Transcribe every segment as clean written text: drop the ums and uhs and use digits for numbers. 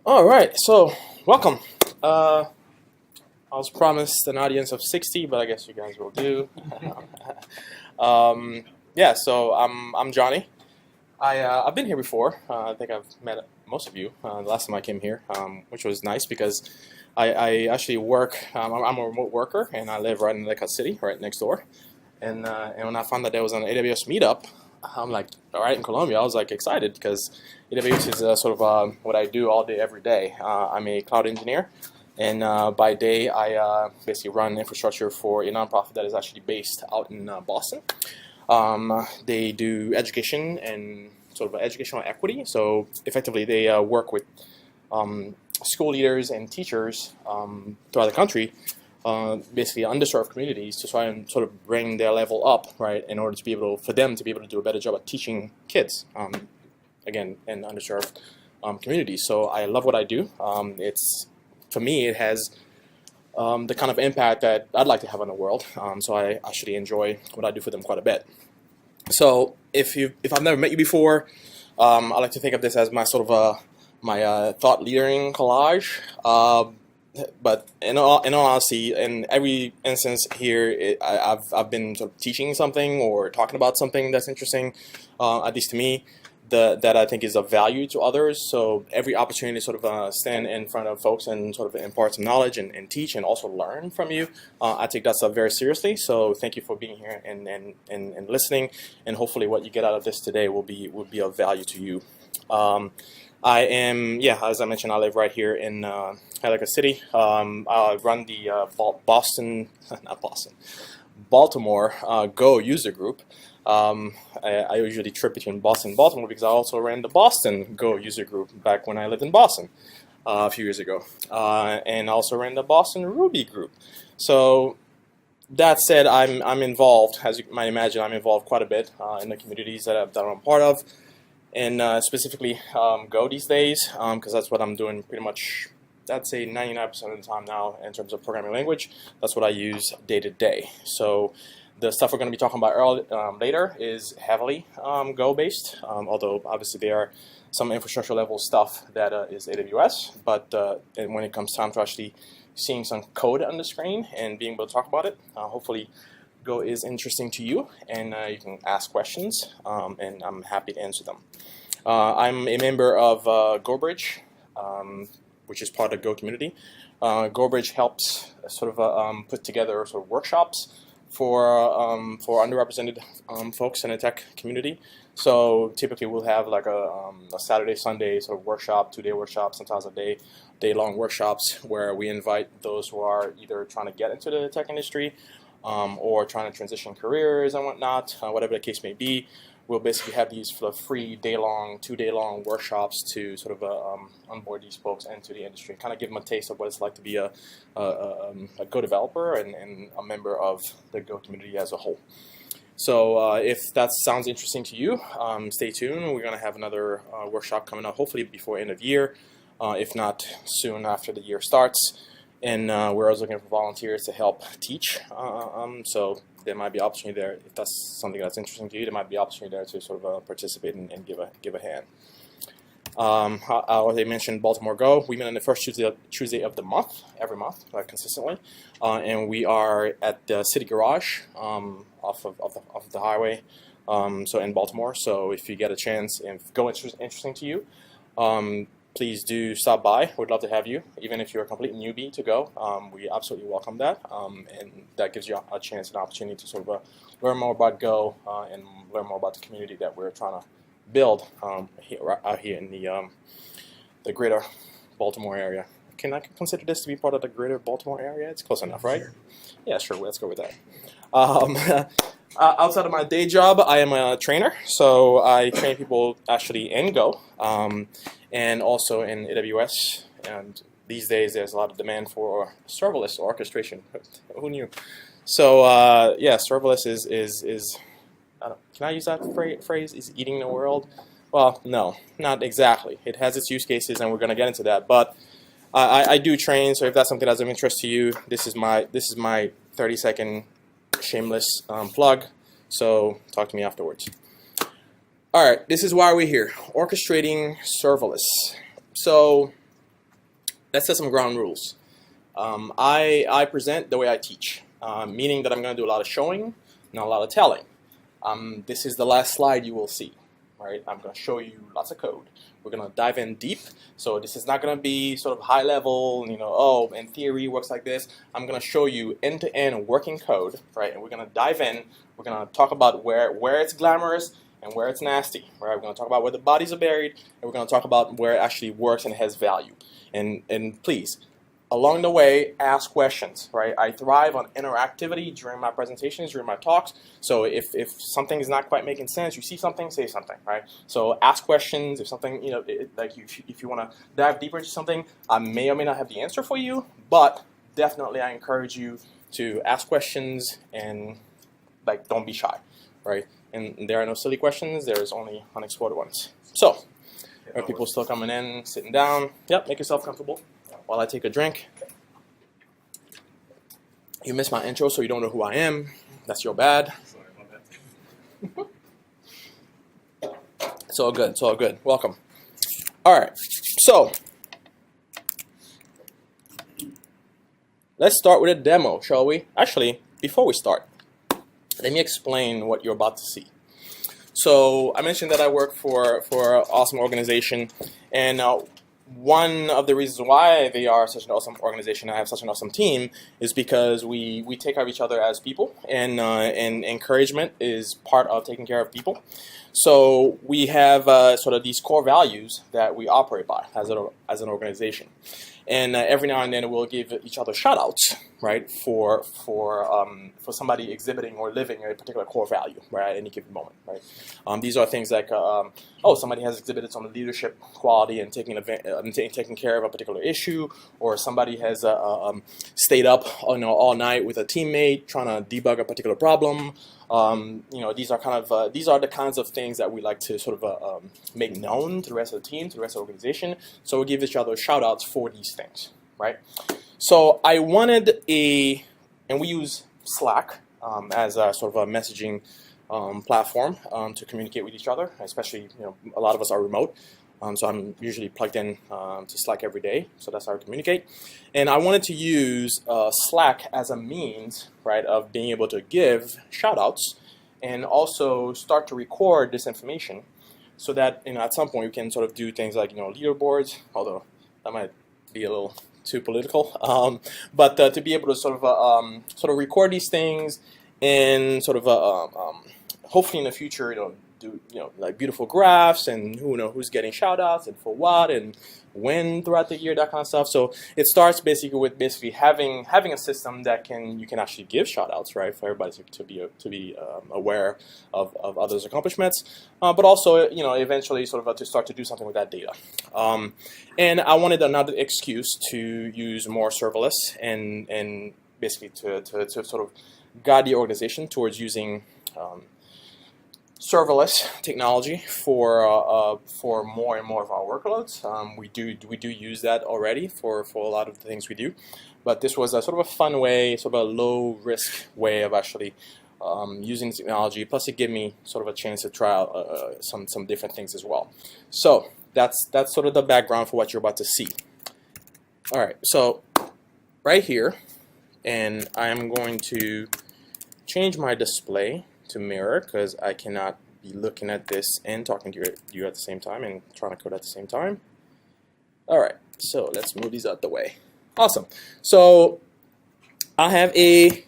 All right, so welcome. I was promised an audience of 60, but I guess you guys will do. um, yeah, so I'm Johnny. I've been here before. I think I've met most of you the last time I came here, which was nice because I actually work. I'm a remote worker, and I live right in Lake City, right next door. And when I found that there was an AWS Meetup, I'm like, all right, in Columbia, I was like excited because AWS is sort of what I do all day, every day. I'm a cloud engineer, and by day I basically run infrastructure for a nonprofit that is actually based out in Boston. They do education and sort of educational equity. So effectively, they work with school leaders and teachers throughout the country, basically underserved communities, to try and sort of bring their level up, right, in order to be able for them to be able to do a better job at teaching kids, again, in underserved communities. So I love what I do. It's for me, it has the kind of impact that I'd like to have on the world. So I actually enjoy what I do for them quite a bit. So if I've never met you before, I like to think of this as my sort of my thought leadering collage. But in all honesty, in every instance here, I've been sort of teaching something or talking about something that's interesting, at least to me, that I think is of value to others. So every opportunity to sort of stand in front of folks and sort of impart some knowledge and teach and also learn from you, I take that stuff very seriously. So thank you for being here and listening, and hopefully what you get out of this today will be of value to you. I am, as I mentioned, I live right here in Lake City. I run the Baltimore Go user group. I usually trip between Boston and Baltimore because I also ran the Boston Go user group back when I lived in Boston a few years ago. And I also ran the Boston Ruby group. So that said, I'm involved, as you might imagine, I'm involved quite a bit in the communities that I'm part of. And specifically Go these days, because that's what I'm doing pretty much, I'd say 99% of the time now in terms of programming language. That's what I use day to day. So the stuff we're going to be talking about later is heavily Go based, although obviously there are some infrastructure level stuff that is AWS, but and when it comes time to actually seeing some code on the screen and being able to talk about it, hopefully Go is interesting to you, and you can ask questions, and I'm happy to answer them. I'm a member of GoBridge, which is part of the Go community. GoBridge helps sort of put together sort of workshops for underrepresented folks in the tech community. So typically we'll have like a Saturday, Sunday sort of workshop, 2-day workshop, sometimes a day-long workshops where we invite those who are either trying to get into the tech industry or trying to transition careers and whatnot, whatever the case may be. We'll basically have these free 2-day-long workshops to sort of onboard these folks into the industry, kind of give them a taste of what it's like to be a Go developer and a member of the Go community as a whole. So if that sounds interesting to you, stay tuned. We're going to have another workshop coming up, hopefully before end of year, if not soon after the year starts. And we're always looking for volunteers to help teach. So there might be opportunity there. If that's something that's interesting to you, there might be opportunity there to sort of participate and give a hand. I already mentioned Baltimore Go. We meet on the first Tuesday of the month, every month, consistently. And we are at the City Garage off of the highway, so in Baltimore. So if you get a chance and Go interesting to you, please do stop by. We'd love to have you, even if you're a complete newbie to Go. We absolutely welcome that, and that gives you a chance and opportunity to sort of learn more about Go and learn more about the community that we're trying to build out here in the greater Baltimore area. Can I consider this to be part of the greater Baltimore area? It's close enough, right? Sure. Yeah, sure. Let's go with that. Outside of my day job, I am a trainer, so I train people actually in Go and also in AWS. And these days, there's a lot of demand for serverless orchestration. Who knew? So yeah, serverless is can I use that phrase? Is eating the world? Well, no, not exactly. It has its use cases, and we're going to get into that. But I do train, so if that's something that's of interest to you, this is my 30-second shameless plug. So talk to me afterwards. All right, this is why we're here: orchestrating serverless. So let's set some ground rules. I present the way I teach, meaning that I'm going to do a lot of showing, not a lot of telling. This is the last slide you will see, right? I'm going to show you lots of code. We're going to dive in deep. So this is not going to be sort of high level, oh, in theory works like this. I'm going to show you end-to-end working code, right? And we're going to dive in. We're going to talk about where it's glamorous and where it's nasty, right? We're going to talk about where the bodies are buried, and we're going to talk about where it actually works and has value. And please, along the way, ask questions, right? I thrive on interactivity during my presentations, during my talks. So if something is not quite making sense, you see something, say something, right? So ask questions. If something, if you want to dive deeper into something, I may or may not have the answer for you, but definitely I encourage you to ask questions and don't be shy, right? And there are no silly questions. There's only unexplored ones. So, are people still coming in, sitting down? Yep, make yourself comfortable while I take a drink. You missed my intro, so you don't know who I am. That's your bad. It's all good. It's all good. Welcome. All right. So, let's start with a demo, shall we? Actually, before we start, let me explain what you're about to see. So I mentioned that I work for an awesome organization, and one of the reasons why they are such an awesome organization and I have such an awesome team is because we take care of each other as people, and encouragement is part of taking care of people. So we have sort of these core values that we operate by as an organization. And every now and then we'll give each other shout-outs, right, for somebody exhibiting or living a particular core value, right, at any given moment, right. These are things like, somebody has exhibited some leadership quality and taking care of a particular issue, or somebody has stayed up all night with a teammate trying to debug a particular problem. These are the kinds of things that we like to sort of make known to the rest of the team, to the rest of the organization. So we give each other shout outs for these things, right? So I wanted and we use Slack as a sort of a messaging platform to communicate with each other, especially, a lot of us are remote. So I'm usually plugged in to Slack every day, so that's how I communicate. And I wanted to use Slack as a means, right, of being able to give shout-outs and also start to record this information so that, at some point we can sort of do things like, leaderboards, although that might be a little too political, but to be able to sort of record these things and sort of hopefully in the future, do like beautiful graphs and who's getting shout outs and for what and when throughout the year, that kind of stuff. So it starts basically with having a system that you can actually give shout outs, right, for everybody to be aware of others' accomplishments, but also eventually sort of to start to do something with that data. And I wanted another excuse to use more serverless and basically to sort of guide the organization towards using serverless technology for more and more of our workloads. We do use that already for a lot of the things we do, but this was a sort of a fun way, sort of a low risk way of actually using the technology. Plus, it gave me sort of a chance to try out some different things as well. So that's sort of the background for what you're about to see. All right, so right here, and I'm going to change my display to mirror because I cannot be looking at this and talking to you at the same time and trying to code at the same time. All right, so let's move these out the way. Awesome. So I have a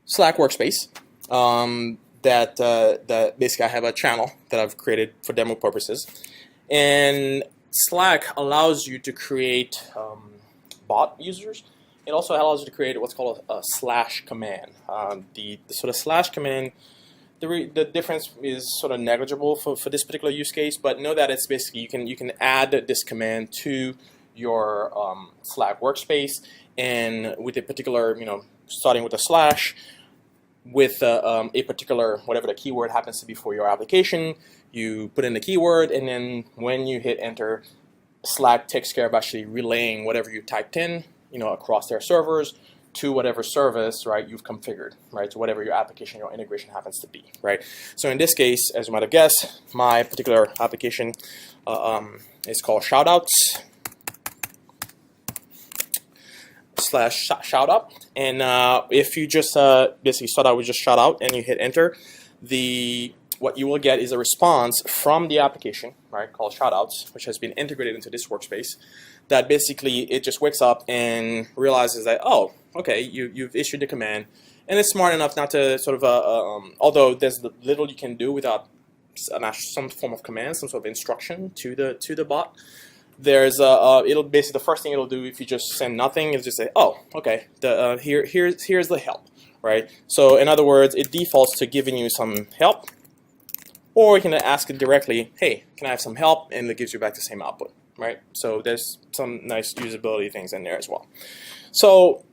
Slack workspace that basically I have a channel that I've created for demo purposes, and Slack allows you to create bot users. It also allows you to create what's called a slash command. The sort of slash command, the difference is sort of negligible for this particular use case, but know that it's basically you can add this command to your Slack workspace, and with a particular, starting with a slash, with a particular, whatever the keyword happens to be for your application, you put in the keyword, and then when you hit enter, Slack takes care of actually relaying whatever you typed in, across their servers to whatever service, right, you've configured, right, to whatever your application or integration happens to be, right. So in this case, as you might have guessed, my particular application is called shoutouts. slash shoutout, and if you just basically start out with just shoutout and you hit enter, what you will get is a response from the application, right, called shoutouts, which has been integrated into this workspace. That basically it just wakes up and realizes that, oh, okay, you've issued the command, and it's smart enough not to sort of although there's little you can do without some form of command, some sort of instruction to the bot. There's it'll basically, the first thing it'll do if you just send nothing is just say, oh, okay, here's the help, right? So in other words, it defaults to giving you some help, or you can ask it directly, hey, can I have some help, and it gives you back the same output, right? So there's some nice usability things in there as well. So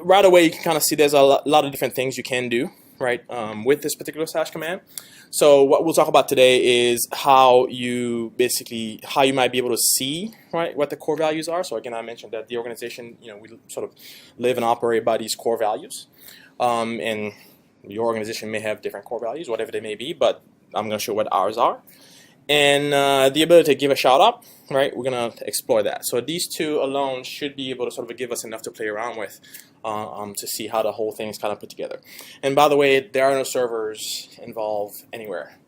right away you can kind of see there's a lot of different things you can do, right, with this particular slash command. So what we'll talk about today is how you might be able to see, right, what the core values are. So again, I mentioned that the organization, we sort of live and operate by these core values, and your organization may have different core values, whatever they may be, but I'm going to show what ours are. And the ability to give a shout out, right, we're going to explore that. So these two alone should be able to sort of give us enough to play around with to see how the whole thing is kind of put together. And by the way, there are no servers involved anywhere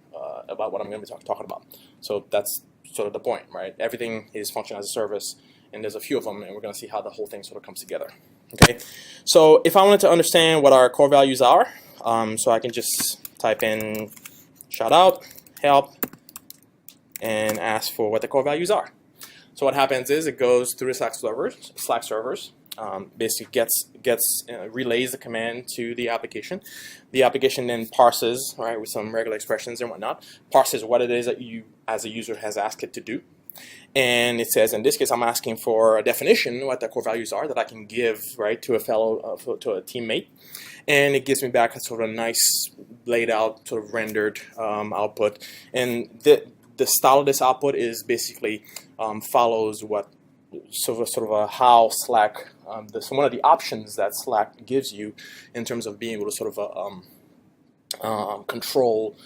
about what I'm going to be talking about. So that's sort of the point, right? Everything is function as a service, and there's a few of them, and we're going to see how the whole thing sort of comes together. Okay, so if I wanted to understand what our core values are, so I can just type in shout out, help, and ask for what the core values are. So what happens is it goes through the Slack servers, basically relays the command to the application. The application then parses, right, with some regular expressions and whatnot, parses what it is that you as a user has asked it to do. And it says, in this case, I'm asking for a definition, what the core values are that I can give, right, to a teammate. And it gives me back a sort of a nice laid out, sort of rendered output. And the style of this output is basically follows what sort of a how Slack, one of the options that Slack gives you in terms of being able to sort of control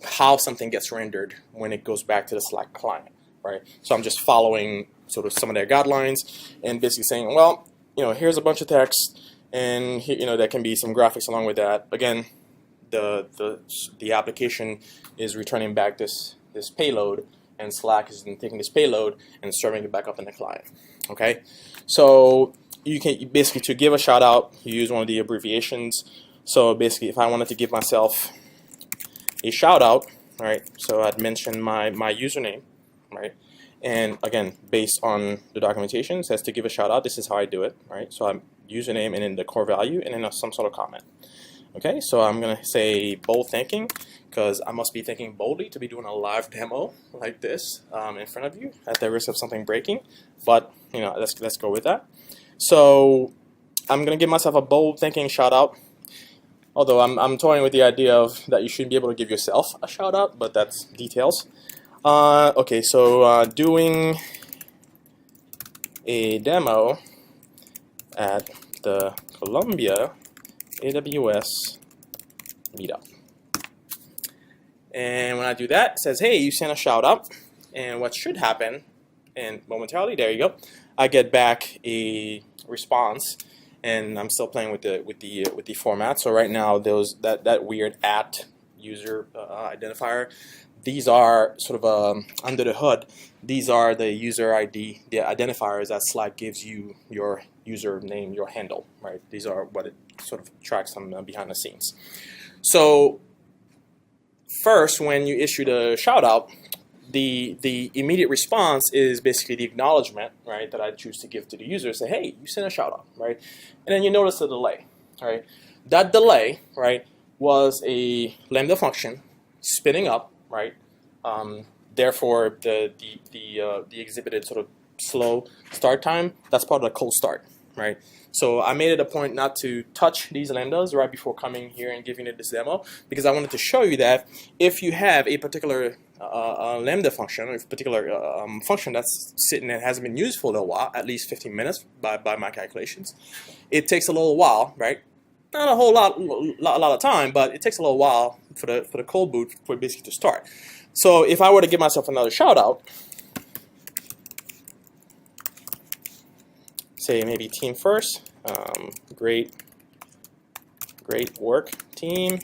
how something gets rendered when it goes back to the Slack client, right? So I'm just following sort of some of their guidelines and basically saying, well, here's a bunch of text, and there can be some graphics along with that. Again, the application is returning back this payload, and Slack is then taking this payload and serving it back up in the client. Okay, so you can basically, to give a shout out, you use one of the abbreviations. So basically, if I wanted to give myself a shout out, right, so I'd mention my username, right, and again, based on the documentation, it says to give a shout out, this is how I do it, right? So I'm username and then the core value and then some sort of comment. Okay, so I'm going to say bold thinking, because I must be thinking boldly to be doing a live demo like this in front of you at the risk of something breaking. But let's go with that. So I'm going to give myself a bold thinking shout out. Although I'm toying with the idea of that you should be able to give yourself a shout out, but that's details. Okay, so doing a demo at the Columbia AWS Meetup. And when I do that, it says, hey, you sent a shout out. And what should happen, and momentarily, there you go, I get back a response, and I'm still playing with the format. So right now, that weird @user identifier, these are sort of under the hood. These are the user ID, the identifiers that Slack gives you your username, your handle, right? These are what it sort of tracks from behind the scenes. So first, when you issue the shout out, the immediate response is basically the acknowledgement, right, that I choose to give to the user. Say, hey, you sent a shout out, right? And then you notice the delay, right? That delay, right, was a Lambda function spinning up, right? Therefore, the exhibited sort of slow start time, that's part of the cold start, right? So I made it a point not to touch these lambdas right before coming here and giving it this demo, because I wanted to show you that if you have a particular lambda function, or a particular function that's sitting and hasn't been used for a little while, at least 15 minutes by my calculations, it takes a little while, right? Not a whole lot of time, but it takes a little while for the cold boot for it basically to start. So if I were to give myself another shout out, say maybe team first. Great work, team.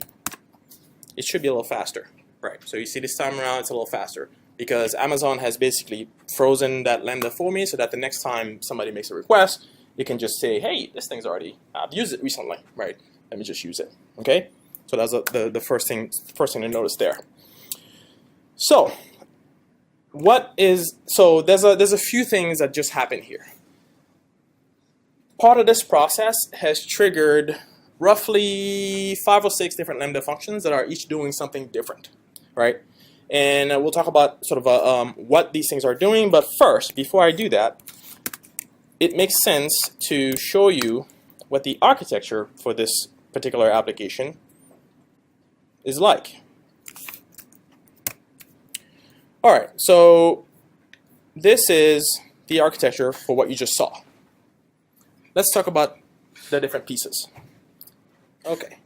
It should be a little faster, right? So you see this time around, it's a little faster because Amazon has basically frozen that Lambda for me so that the next time somebody makes a request, you can just say, hey, this thing's already, I've used it recently, right? Let me just use it, okay? So that's the first thing to notice there. So there's a few things that just happen here. Part of this process has triggered roughly 5 or 6 different Lambda functions that are each doing something different, right? And we'll talk about sort of what these things are doing. But first, before I do that, it makes sense to show you what the architecture for this particular application is like. All right, so this is the architecture for what you just saw. Let's talk about the different pieces. Okay,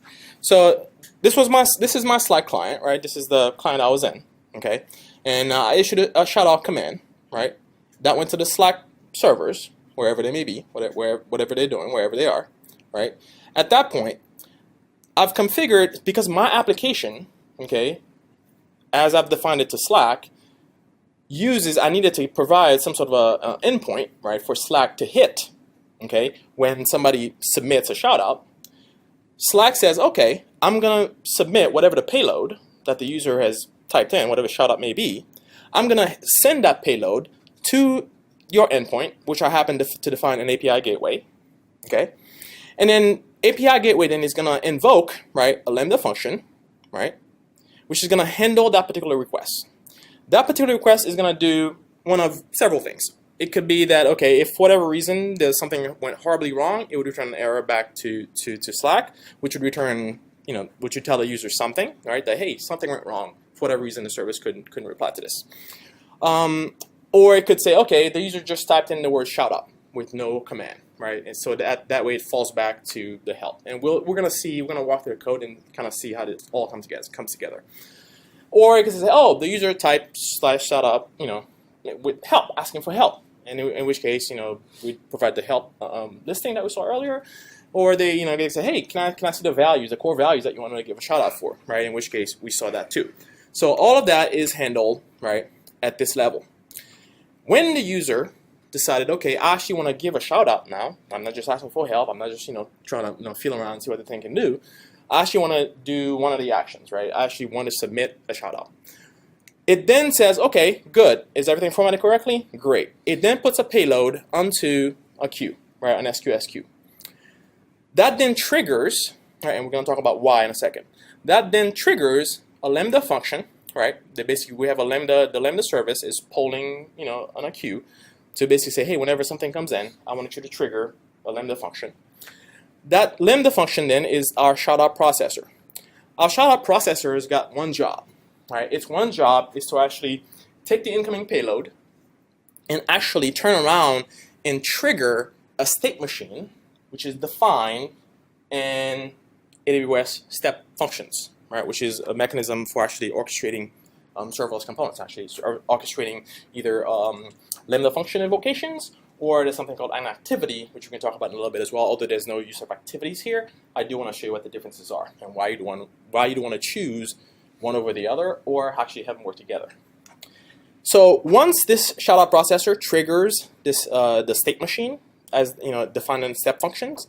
so this is my Slack client, right? This is the client I was in, okay? And I issued a shoutout command, right? That went to the Slack servers, wherever they may be, whatever they're doing, wherever they are, right? At that point, I've configured, because my application, okay, as I've defined it to Slack, I needed to provide some sort of an endpoint, right, for Slack to hit, okay, when somebody submits a shoutout. Slack says, okay, I'm going to submit whatever the payload that the user has typed in, whatever shoutout may be. I'm going to send that payload to your endpoint, which I happen to define an API gateway, okay? And then API gateway then is going to invoke, right, a Lambda function, right, which is going to handle that particular request. That particular request is going to do one of several things. It could be that, okay, if for whatever reason there's something went horribly wrong, it would return an error back to Slack, which would return, which would tell the user something, right? That, hey, something went wrong. For whatever reason, the service couldn't reply to this. Or it could say, okay, the user just typed in the word shoutout with no command, right? And so that way it falls back to the help. And we're going to walk through the code and kind of see how this all comes together. Or it could say, oh, the user typed /shoutout, with help, asking for help. And in which case, we provide the help listing that we saw earlier, or they say, hey, can I see the core values that you want to give a shout out for, right? In which case, we saw that too. So all of that is handled, right, at this level. When the user decided, okay, I actually want to give a shout out now. I'm not just asking for help. I'm not just trying to feel around and see what the thing can do. I actually want to do one of the actions, right? I actually want to submit a shout out. It then says, okay, good. Is everything formatted correctly? Great. It then puts a payload onto a queue, right, an SQS queue. That then triggers, right, and we're going to talk about why in a second. That then triggers a Lambda function, right? That basically we have the Lambda service is polling, on a queue to basically say, hey, whenever something comes in, I want you to trigger a Lambda function. That Lambda function then is our shoutout processor. Our shoutout processor has got one job. Right? Its one job is to actually take the incoming payload and actually turn around and trigger a state machine, which is defined in AWS step functions, right? Which is a mechanism for actually orchestrating serverless components, actually orchestrating either Lambda function invocations, or there's something called an activity, which we can talk about in a little bit as well. Although there's no use of activities here, I do want to show you what the differences are and why you want to choose one over the other, or actually have them work together. So once this shoutout processor triggers this the state machine, as defined in step functions,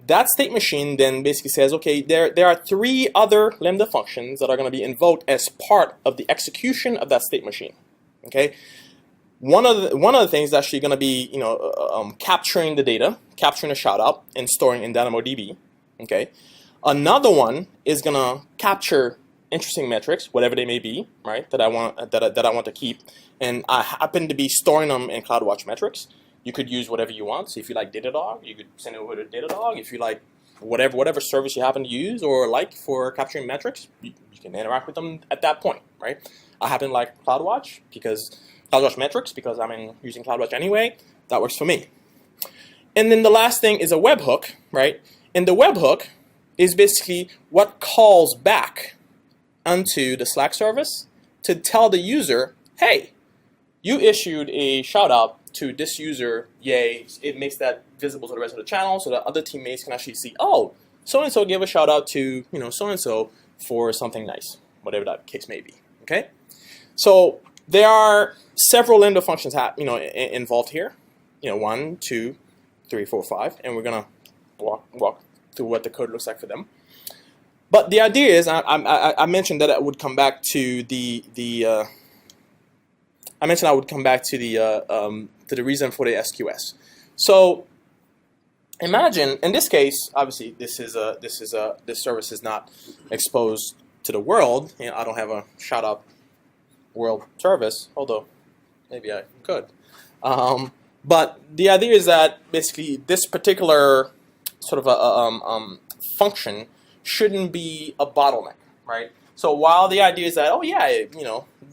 that state machine then basically says, okay, there are 3 other Lambda functions that are going to be invoked as part of the execution of that state machine. Okay, one of the things is actually going to be capturing the data, capturing the shoutout, and storing in DynamoDB. Okay, another one is going to capture interesting metrics, whatever they may be, right? That I want to keep, and I happen to be storing them in CloudWatch metrics. You could use whatever you want. So if you like Datadog, you could send it over to Datadog. If you like whatever service you happen to use or like for capturing metrics, you can interact with them at that point, right? I happen to like CloudWatch metrics because I'm using CloudWatch anyway. That works for me. And then the last thing is a webhook, right? And the webhook is basically what calls back onto the Slack service to tell the user, hey, you issued a shout out to this user, yay, it makes that visible to the rest of the channel so that other teammates can actually see, oh, so-and-so gave a shout out to, so-and-so for something nice, whatever that case may be, okay? So there are several Lambda functions involved here, 1, 2, 3, 4, 5, and we're gonna walk through what the code looks like for them. But the idea is, I mentioned that I would come back to the reason for the SQS. So imagine, in this case, obviously this service is not exposed to the world. I don't have a shout out world service, although maybe I could. But the idea is that basically this particular sort of function shouldn't be a bottleneck, right? So while the idea is that, oh yeah,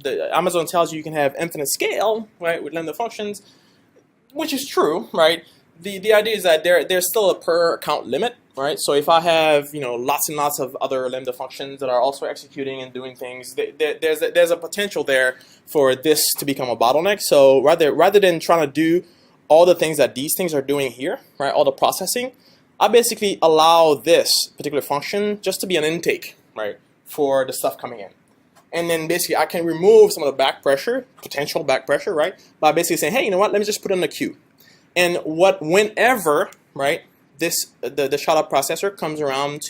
the Amazon tells you can have infinite scale, right, with Lambda functions, which is true, right? The idea is that there's still a per account limit, right? So if I have lots and lots of other Lambda functions that are also executing and doing things, there's a potential there for this to become a bottleneck. So rather than trying to do all the things that these things are doing here, right, all the processing, I basically allow this particular function just to be an intake, right, for the stuff coming in. And then basically I can remove some of the back pressure, potential back pressure, right, by basically saying, hey, you know what, let me just put it in the queue. And whenever, right, the shoutout processor comes around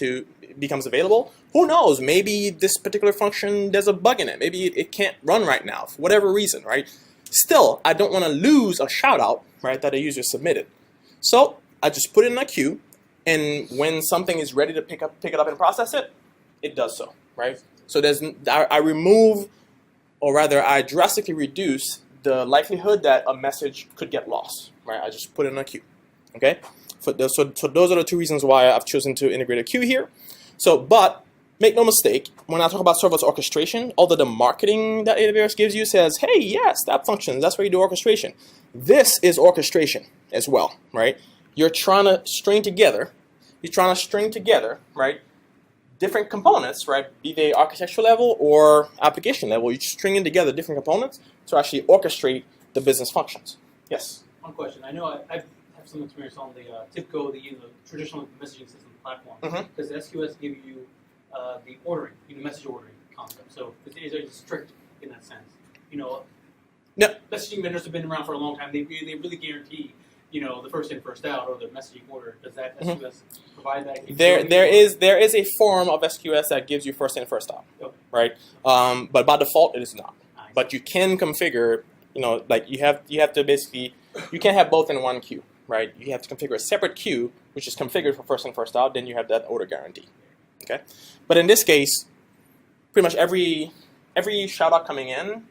becomes available, who knows, maybe this particular function, there's a bug in it. Maybe it can't run right now for whatever reason, right? Still, I don't want to lose a shoutout, right, that a user submitted. So I just put it in a queue, and when something is ready to pick it up and process it, it does so, right? So I remove, or rather I drastically reduce the likelihood that a message could get lost, right? I just put it in a queue, okay? So those are the two reasons why I've chosen to integrate a queue here. So, but make no mistake, when I talk about serverless orchestration, although the marketing that AWS gives you says, hey, yeah, step functions, that's where you do orchestration. This is orchestration as well, right? You're trying to string together, right, different components, right, be they architectural level or application level. You're stringing together different components to actually orchestrate the business functions. Yes? One question. I know I have some experience on the TIBCO, the traditional messaging system platform, because the SQS give you the ordering, message ordering concept. So it's strict in that sense. No. Messaging vendors have been around for a long time. They really guarantee the first in, first out, or the messaging order. Does that SQS provide that? There is a form of SQS that gives you first in, first out, right? But by default, it is not. But you can configure, like you have to basically, you can't have both in one queue, right? You have to configure a separate queue, which is configured for first in, first out. Then you have that order guarantee, okay? But in this case, pretty much every shout out coming in,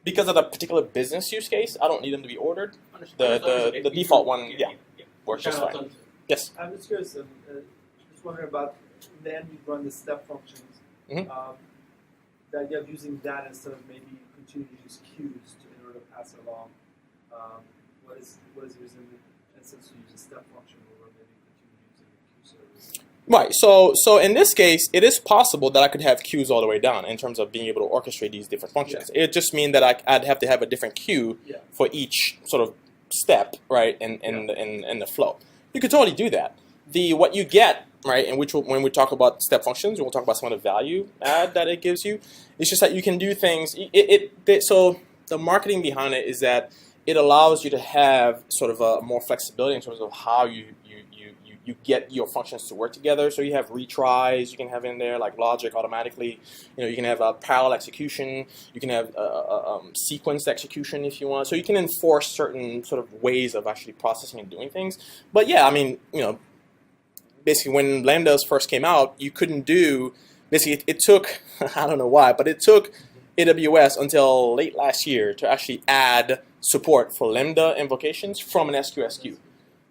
because of the particular business use case, I don't need them to be ordered. The default one, works just fine. Yes? I'm just curious, just wondering about then you run the step functions. The idea of using that instead of maybe continue to use queues in order to pass it along. What is the reason in essence to use a step function or maybe continue using a queue service? Right. So in this case, it is possible that I could have queues all the way down in terms of being able to orchestrate these different functions. It just means that I'd have to have a different queue for each sort of step, right, in the flow. You could totally do that. What you get, right, and when we talk about step functions, we'll talk about some of the value add that it gives you. It's just that you can do things. So the marketing behind it is that it allows you to have sort of a more flexibility in terms of how you get your functions to work together. So you have retries, you can have in there like logic automatically. You can have parallel execution. You can have sequenced execution if you want. So you can enforce certain sort of ways of actually processing and doing things. But yeah, I mean, basically when Lambdas first came out, you couldn't do. Basically, it took I don't know why, but it took AWS until late last year to actually add support for Lambda invocations from an SQS queue.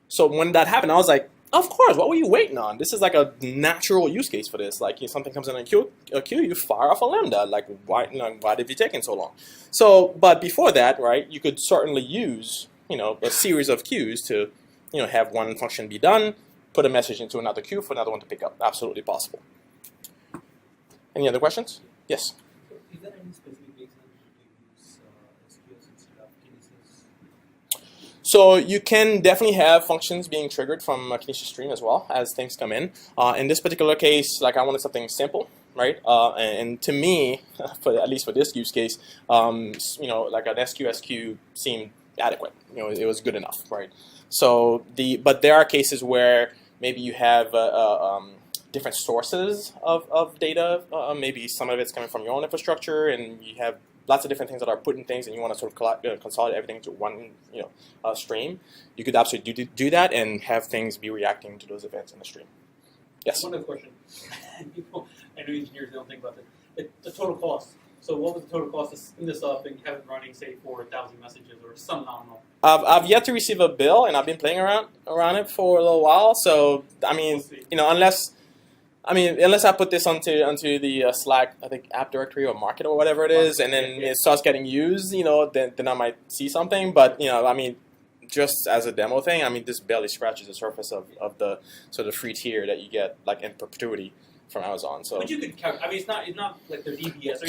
So when that happened, I was like, of course, what were you waiting on? This is like a natural use case for this. Like if something comes in a queue, you fire off a Lambda. Like why did you taking so long? So, but before that, right, you could certainly use a series of queues to have one function be done, put a message into another queue for another one to pick up. Absolutely possible. Any other questions? Yes. So is there any specific reason to use SQS instead of kinesis? So you can definitely have functions being triggered from a Kinesis stream as well as things come in. In this particular case, like I wanted something simple, right? And to me, at least for this use case, like an SQSQ seemed adequate. It was good enough, right? So but there are cases where maybe you have different sources of data. Maybe some of it's coming from your own infrastructure, and you have lots of different things that are putting things, and you want to sort of consolidate everything to one stream. You could absolutely do that and have things be reacting to those events in the stream. Yes? One other question. I know engineers don't think about this. The total cost. So what was the total cost to spin this up and have it running, say, for 1,000 messages or some nominal? I've yet to receive a bill, and I've been playing around it for a little while. So I mean, unless I put this onto the Slack, I think app directory or market or whatever it is, and then it starts getting used, then I might see something. But just as a demo thing, this barely scratches the surface of the sort of free tier that you get like in perpetuity from Amazon. So, but you could calculate. It's not like the DBS. Or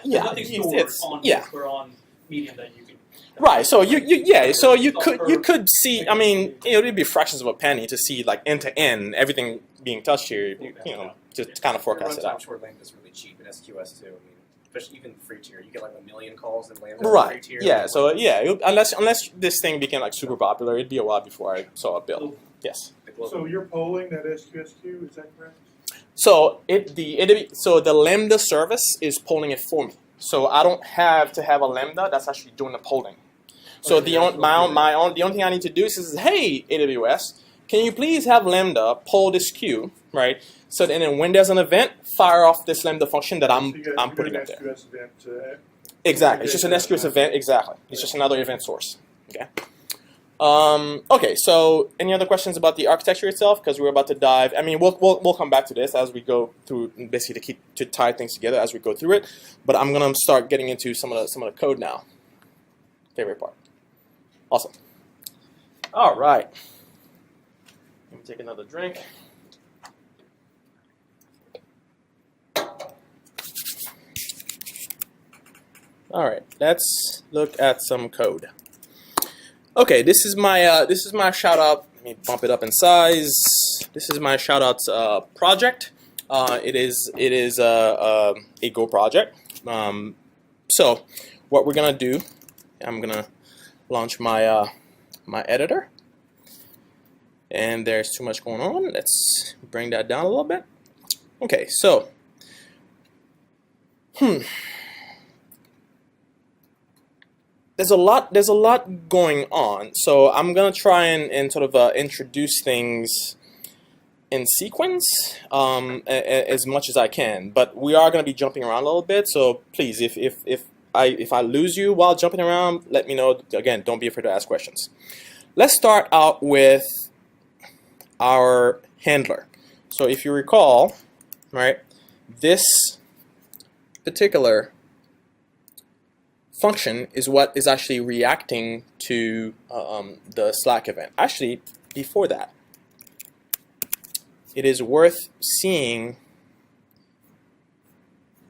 yeah, nothing stored on Disk or on Medium that you can. Right, so you could see. It'd be fractions of a penny to see like end to end everything being touched here. To kind of forecast it out. Short length is really cheap in SQS too. Especially even free tier, you get like 1 million calls in Lambda. Right. Free tier, Yeah. So unless this thing became like super popular, it'd be a while before I saw a bill. Yes. So you're polling that SQSQ, is that correct? So the Lambda service is polling it for me. So I don't have to have a Lambda that's actually doing the polling. So the only thing I need to do is hey, AWS, can you please have Lambda poll this queue, right? So then when there's an event, fire off this Lambda function that I'm putting up there. Exactly. It's just an SQS event. Exactly. It's just another event source. Okay. Okay. So any other questions about the architecture itself? Because we're about to dive. We'll come back to this as we go through, basically to tie things together as we go through it. But I'm gonna start getting into some of the code now. Favorite part. Awesome. All right. Let me take another drink. All right, let's look at some code. Okay, this is my shout out. Let me bump it up in size. This is my shout outs project. It is a Go project. So what we're gonna do, I'm gonna launch my my editor. And there's too much going on. Let's bring that down a little bit. Okay, so there's a lot going on. So I'm gonna try and sort of introduce things in sequence as much as I can. But we are gonna be jumping around a little bit. So please, if I lose you while jumping around, let me know. Again, don't be afraid to ask questions. Let's start out with our handler. So if you recall, right, this particular function is what is actually reacting to the Slack event. Actually, before that, it is worth seeing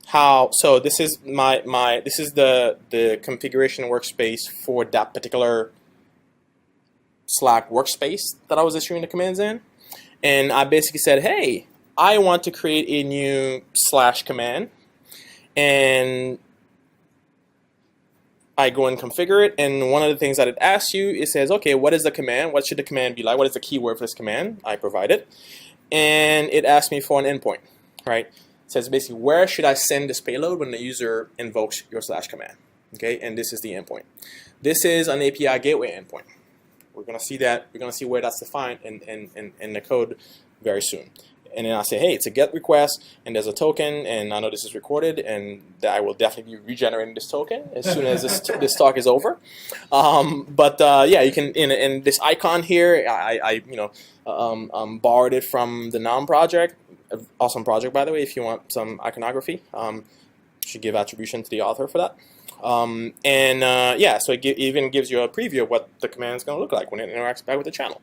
how. So this is this is the configuration workspace for that particular Slack workspace that I was issuing the commands in. And I basically said, hey, I want to create a new / command. And I go and configure it. And one of the things that it asks you, it says, okay, what is the command? What should the command be like? What is the keyword for this command? I provide it. And it asks me for an endpoint, right? It says basically, where should I send this payload when the user invokes your / command? Okay, and this is the endpoint. This is an API gateway endpoint. We're going to see that. We're going to see where that's defined in the code very soon. And then I say, hey, it's a GET request, and there's a token, and I know this is recorded, and I will definitely be regenerating this token as soon as this talk is over. Yeah, you can in this icon here. I borrowed it from the Nom project. Awesome project, by the way. If you want some iconography, should give attribution to the author for that. Yeah, so it even gives you a preview of what the command is going to look like when it interacts back with the channel.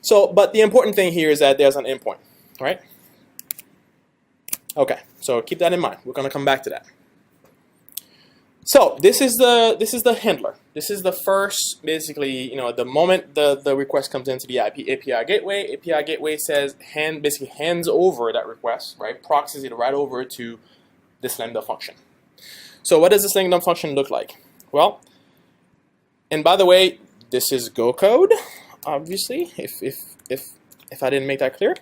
So, but the important thing here is that there's an endpoint, right? Okay, so keep that in mind. We're going to come back to that. So this is the handler. This is the first, basically, the moment the request comes into the API gateway. API gateway says basically hands over that request, right? Proxies it right over to this Lambda function. So what does this Lambda function look like? Well, and by the way, this is Go code, obviously. If I didn't make that clear,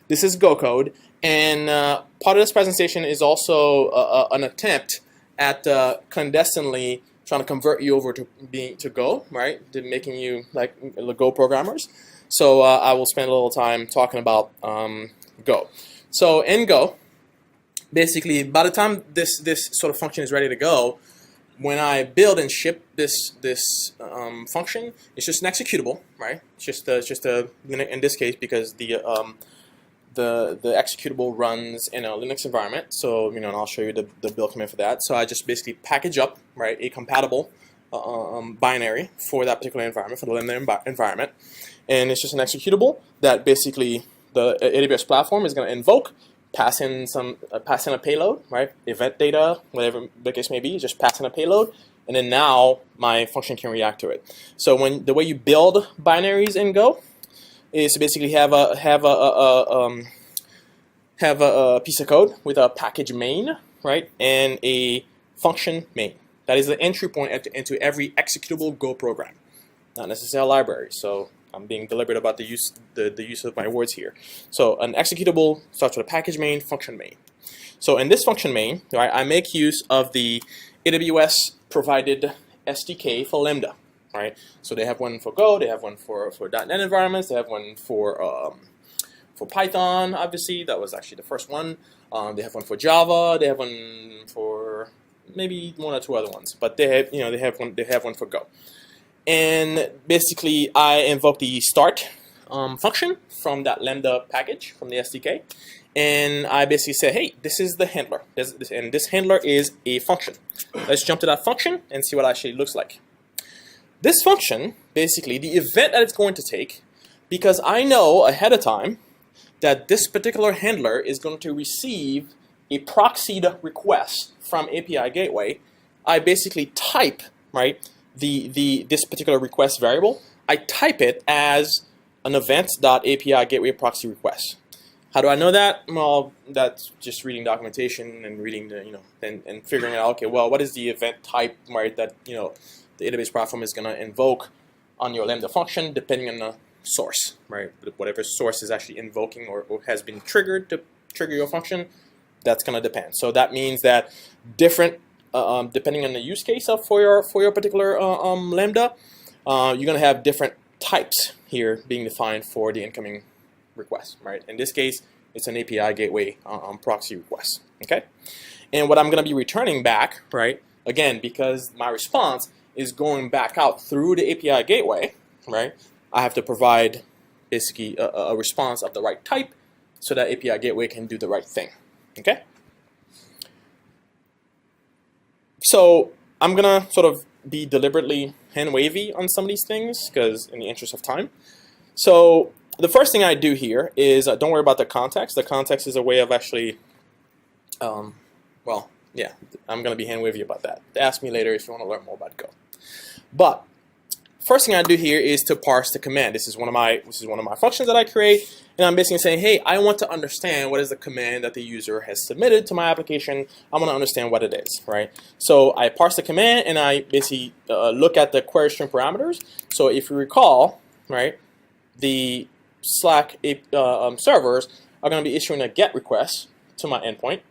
this is Go code, and part of this presentation is also an attempt at clandestinely trying to convert you over to Go, right? To making you like Go programmers. So I will spend a little time talking about Go. So in Go, basically, by the time this sort of function is ready to go, when I build and ship this function, it's just an executable, right? It's just a in this case, because the executable runs in a Linux environment. So and I'll show you the build command for that. So I just basically package up, right, a compatible binary for that particular environment, for the Lambda environment, and it's just an executable that basically the AWS platform is going to invoke. Pass in a payload, right? Event data, whatever the case may be, just pass in a payload, and then now my function can react to it. So the way you build binaries in Go is to basically have a piece of code with a package main, right, and a function main. That is the entry point into every executable Go program, not necessarily a library. So I'm being deliberate about the use of my words here. So an executable starts with a package main, function main. So in this function main, right, I make use of the AWS provided SDK for Lambda, right? So they have one for Go, they have one for .NET environments, they have one for Python. Obviously, that was actually the first one. They have one for Java. They have one for maybe one or two other ones, but they have one for Go. And basically, I invoke the start function from that Lambda package from the SDK, and I basically say, hey, this is the handler, and this handler is a function. Let's jump to that function and see what it actually looks like. This function, basically, the event that it's going to take, because I know ahead of time that this particular handler is going to receive a proxied request from API gateway, I basically type, right, this particular request variable, I type it as an event.api gateway proxy request. How do I know that? Well, that's just reading documentation and reading and figuring out, okay, well, what is the event type, right, that the AWS platform is going to invoke on your Lambda function, depending on the source, right? Whatever source is actually invoking or has been triggered to trigger your function, that's going to depend. So that means that different depending on the use case for your particular Lambda, you're going to have different types here being defined for the incoming request, right? In this case, it's an API gateway proxy request, okay? And what I'm going to be returning back, right, again, because my response is going back out through the API gateway, right, I have to provide basically a response of the right type so that API gateway can do the right thing, okay? So I'm going to sort of be deliberately hand-wavy on some of these things because in the interest of time. So the first thing I do here is don't worry about the context. The context is a way of actually, well, yeah, I'm going to be hand-wavy about that. Ask me later if you want to learn more about Go. But first thing I do here is to parse the command. This is one of my functions that I create, and I'm basically saying, hey, I want to understand what is the command that the user has submitted to my application. I want to understand what it is, right? So I parse the command, and I basically look at the query string parameters. So if you recall, right, the Slack servers are going to be issuing a GET request to my endpoint,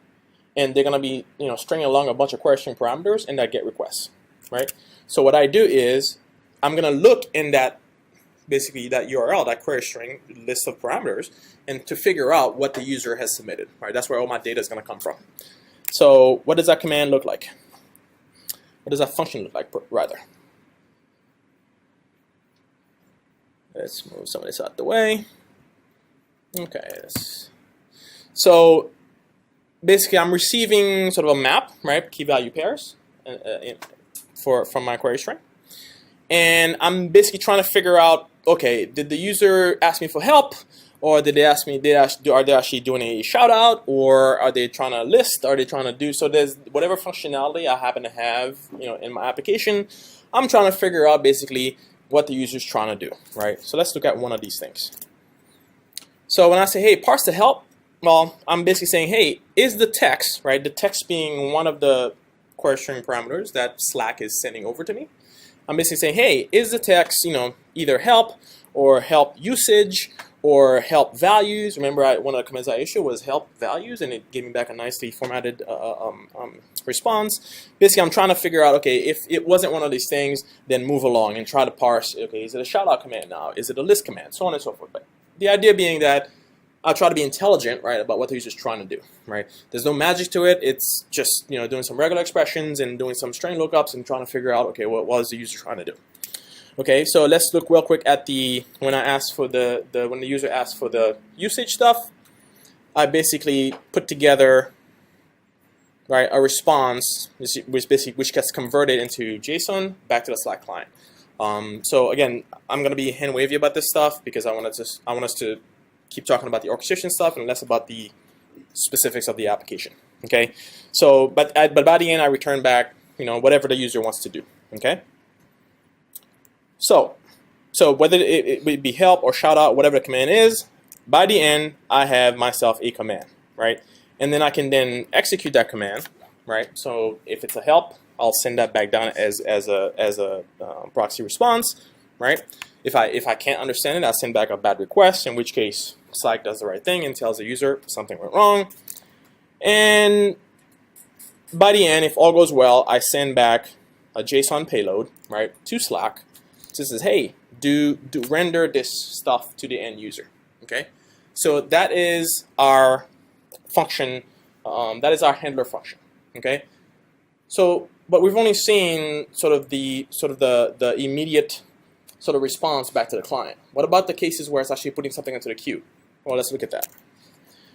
and they're going to be stringing along a bunch of query string parameters in that GET request, right? So what I do is I'm going to look in that, basically that URL, that query string list of parameters, and to figure out what the user has submitted, right? That's where all my data is going to come from. So what does that command look like? What does that function look like, rather? Let's move some of this out the way. Okay. So basically I'm receiving sort of a map, right? Key value pairs from my query string. And I'm basically trying to figure out, okay, did the user ask me for help, or did they ask me, are they actually doing a shout out, or are they trying to list, are they trying to do, so there's whatever functionality I happen to have, in my application, I'm trying to figure out basically what the user's trying to do, right? So let's look at one of these things. So when I say, hey, parse the help, well, I'm basically saying, hey, is the text, right? The text being one of the query string parameters that Slack is sending over to me. I'm basically saying, hey, is the text, either help or help usage or help values. Remember, one of the comments I issued was help values, and it gave me back a nicely formatted response. Basically, I'm trying to figure out, okay, if it wasn't one of these things, then move along and try to parse, okay, is it a shout out command now? Is it a list command? So on and so forth. But the idea being that I'll try to be intelligent, right, about what the user's trying to do, right? There's no magic to it. It's just, doing some regular expressions and doing some string lookups and trying to figure out, okay, what is the user trying to do? Okay, so let's look real quick at when I asked for when the user asked for the usage stuff, I basically put together, right, a response which gets converted into JSON back to the Slack client. So again, I'm going to be hand wavy about this stuff because I want us to keep talking about the orchestration stuff and less about the specifics of the application. Okay, so but by the end I return back whatever the user wants to do. Okay, so whether it would be help or shout out, whatever the command is, by the end I have myself a command, right? And then I can then execute that command, right? So if it's a help, I'll send that back down as a proxy response, right? If I can't understand it, I'll send back a bad request, in which case Slack does the right thing and tells the user something went wrong. And by the end, if all goes well, I send back a JSON payload, right, to Slack. So it says, hey, do render this stuff to the end user. Okay, so that is our function. That is our handler function. Okay, so but we've only seen sort of the immediate sort of response back to the client. What about the cases where it's actually putting something into the queue? Well, let's look at that.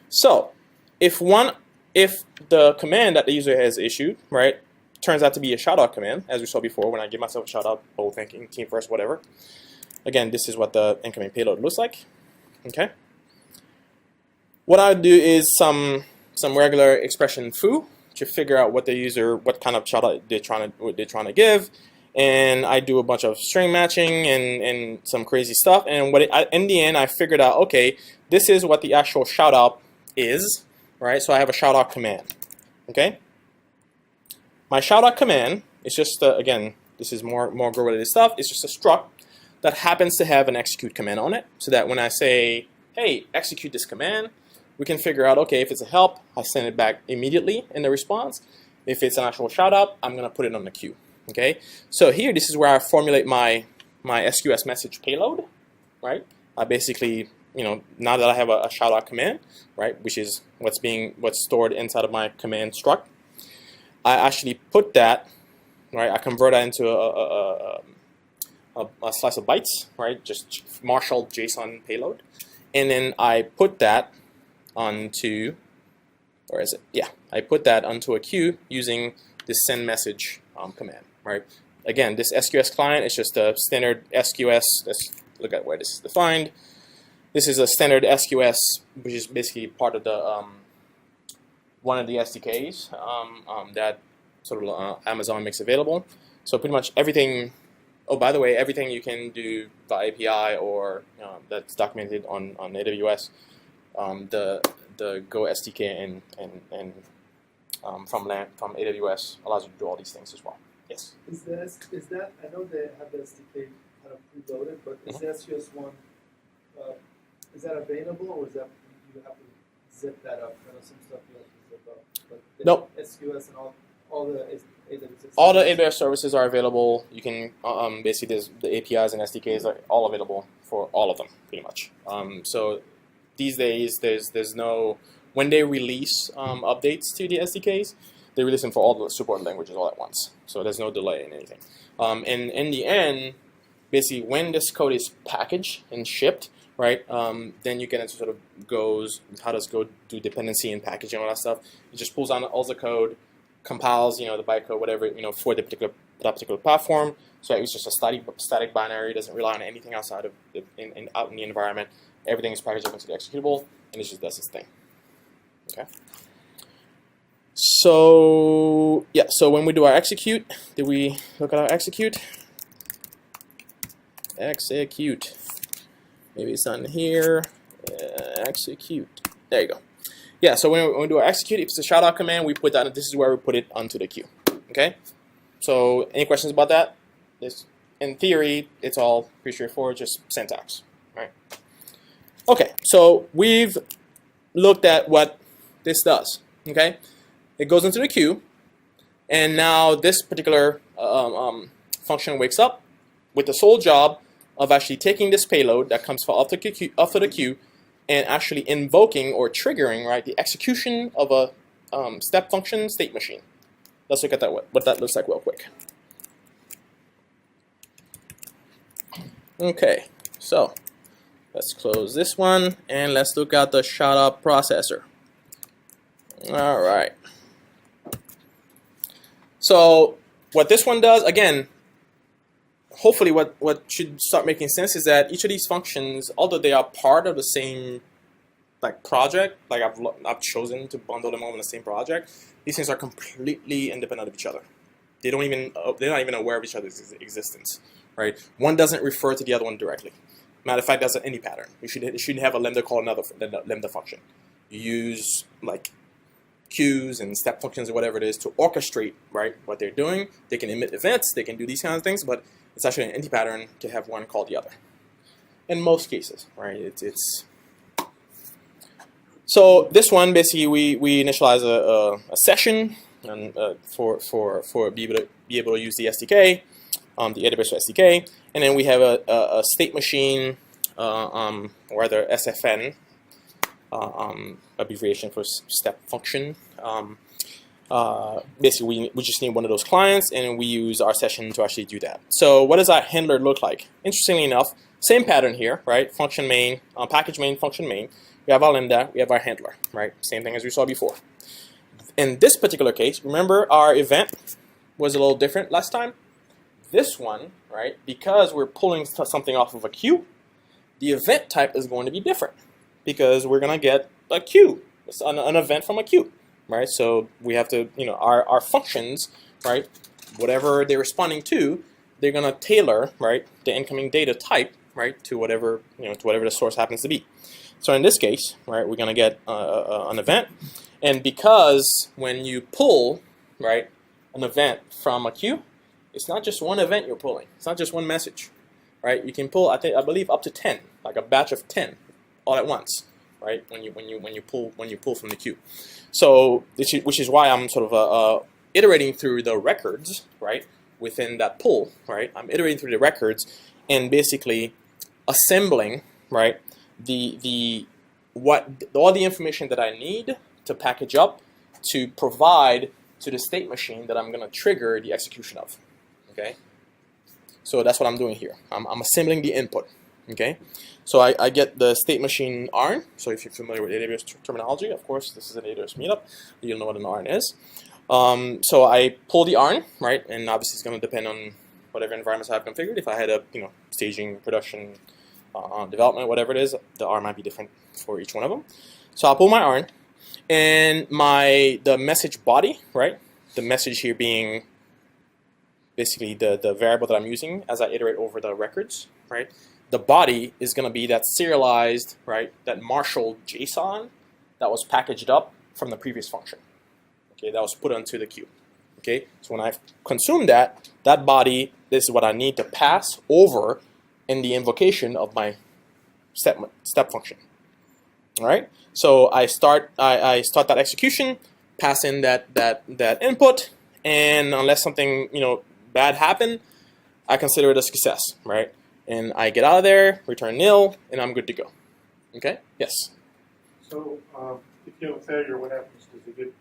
So if the command that the user has issued, right, turns out to be a shoutout command, as we saw before when I give myself a shout out, bold thinking, team first, whatever. Again, this is what the incoming payload looks like. Okay. What I do is some regular expression foo to figure out what kind of shout out they're trying to give. And I do a bunch of string matching and some crazy stuff. And in the end, I figured out, okay, this is what the actual shout out is, right? So I have a shout out command. Okay. My shout out command is just again, this is more Go related stuff. It's just a struct that happens to have an execute command on it, so that when I say, hey, execute this command, we can figure out, okay, if it's a help, I send it back immediately in the response. If it's an actual shout out, I'm gonna put it on the queue. Okay, so here, this is where I formulate my SQS message payload, right? I basically, now that I have a shout out command, right, which is what's stored inside of my command struct, I actually put that, right? I convert that into a slice of bytes, right? Just marshal JSON payload, and then I put that onto, where is it? Yeah, I put that onto a queue using this send message command. Right. Again, this SQS client is just a standard SQS. Let's look at where this is defined. This is a standard SQS, which is basically part of the one of the SDKs that sort of Amazon makes available. So pretty much everything. Oh, by the way, everything you can do by API or that's documented on AWS. The Go SDK and from AWS allows you to do all these things as well. Yes. Is that I know they have the SDK kind of preloaded, but is the SQS one is that available, or is that you have to zip that up? I know some stuff you have to zip up, but nope. SQS and all the AWS. All the AWS services are available. You can basically the APIs and SDKs are all available for all of them pretty much. So these days there's no, when they release updates to the SDKs, they release them for all the support languages all at once. So there's no delay in anything. And in the end, basically when this code is packaged and shipped, right, then you get into sort of how does Go do dependency and packaging and all that stuff. It just pulls on all the code, compiles, the bytecode, whatever, for that particular platform. So it's just a static binary. It doesn't rely on anything outside of out in the environment. everything is packaged up into the executable, and it just does its thing. Okay. So yeah, so when we do our execute, did we look at our execute? Execute. Maybe it's not in here. Execute. There you go. Yeah, so when we do our execute, if it's a shoutout command, we put that, this is where we put it onto the queue. Okay? So any questions about that? This, in theory, it's all pretty straightforward, just syntax. Right? Okay, so we've looked at what this does. Okay? It goes into the queue, and now this particular function wakes up with the sole job of actually taking this payload that comes off the queue and actually invoking or triggering, right, the execution of a step function state machine. Let's look at that, what that looks like real quick. Okay, so let's close this one and let's look at the shoutout processor. All right. So what this one does, again, hopefully what should start making sense is that each of these functions, although they are part of the same like project, like I've chosen to bundle them all in the same project, these things are completely independent of each other. They're not even aware of each other's existence, right? One doesn't refer to the other one directly. Matter of fact, that's an any pattern. You shouldn't have a Lambda call another Lambda function. You use like queues and step functions or whatever it is to orchestrate, right, what they're doing. They can emit events, they can do these kinds of things, but it's actually an anti-pattern to have one call the other. In most cases, right? So this one, basically, we initialize a session and for be able to use the SDK, the AWS SDK, and then we have a state machine, or rather SFN, abbreviation for step function. Basically, we just need one of those clients, and we use our session to actually do that. So what does our handler look like? Interestingly enough, same pattern here, right? Function main, package main, function main. We have our Lambda, we have our handler, right? Same thing as we saw before. In this particular case, remember our event was a little different last time? This one, right, because we're pulling something off of a queue, the event type is going to be different because we're going to get a queue, an event from a queue, right? So we have to, our functions, right, whatever they're responding to, they're going to tailor, right, the incoming data type, right, to whatever, to whatever the source happens to be. So in this case, right, we're going to get an event, and because when you pull, right, an event from a queue, it's not just one event you're pulling. It's not just one message, right? You can pull, I believe, up to 10, like a batch of 10, all at once, right? When you pull from the queue. So which is why I'm sort of iterating through the records, right, within that pull, right? I'm iterating through the records and basically assembling, right, all the information that I need to package up to provide to the state machine that I'm going to trigger the execution of. Okay, so that's what I'm doing here. I'm assembling the input. Okay, so I get the state machine ARN. So if you're familiar with AWS terminology, of course, this is an AWS Meetup. You'll know what an ARN is. So I pull the ARN, right, and obviously it's going to depend on whatever environments I have configured. If I had a staging, production, development, whatever it is, the ARN might be different for each one of them. So I'll pull my ARN, and the message body, right, the message here being basically the variable that I'm using as I iterate over the records, right? The body is going to be that serialized, right, that marshaled JSON that was packaged up from the previous function, okay, that was put onto the queue, okay? So when I consume that body, this is what I need to pass over in the invocation of my step function, all right? So I start that execution, pass in that input, and unless something, bad happen, I consider it a success, right? And I get out of there, return nil, and I'm good to go. Okay? Yes? So if you have a failure, what happens? Does it get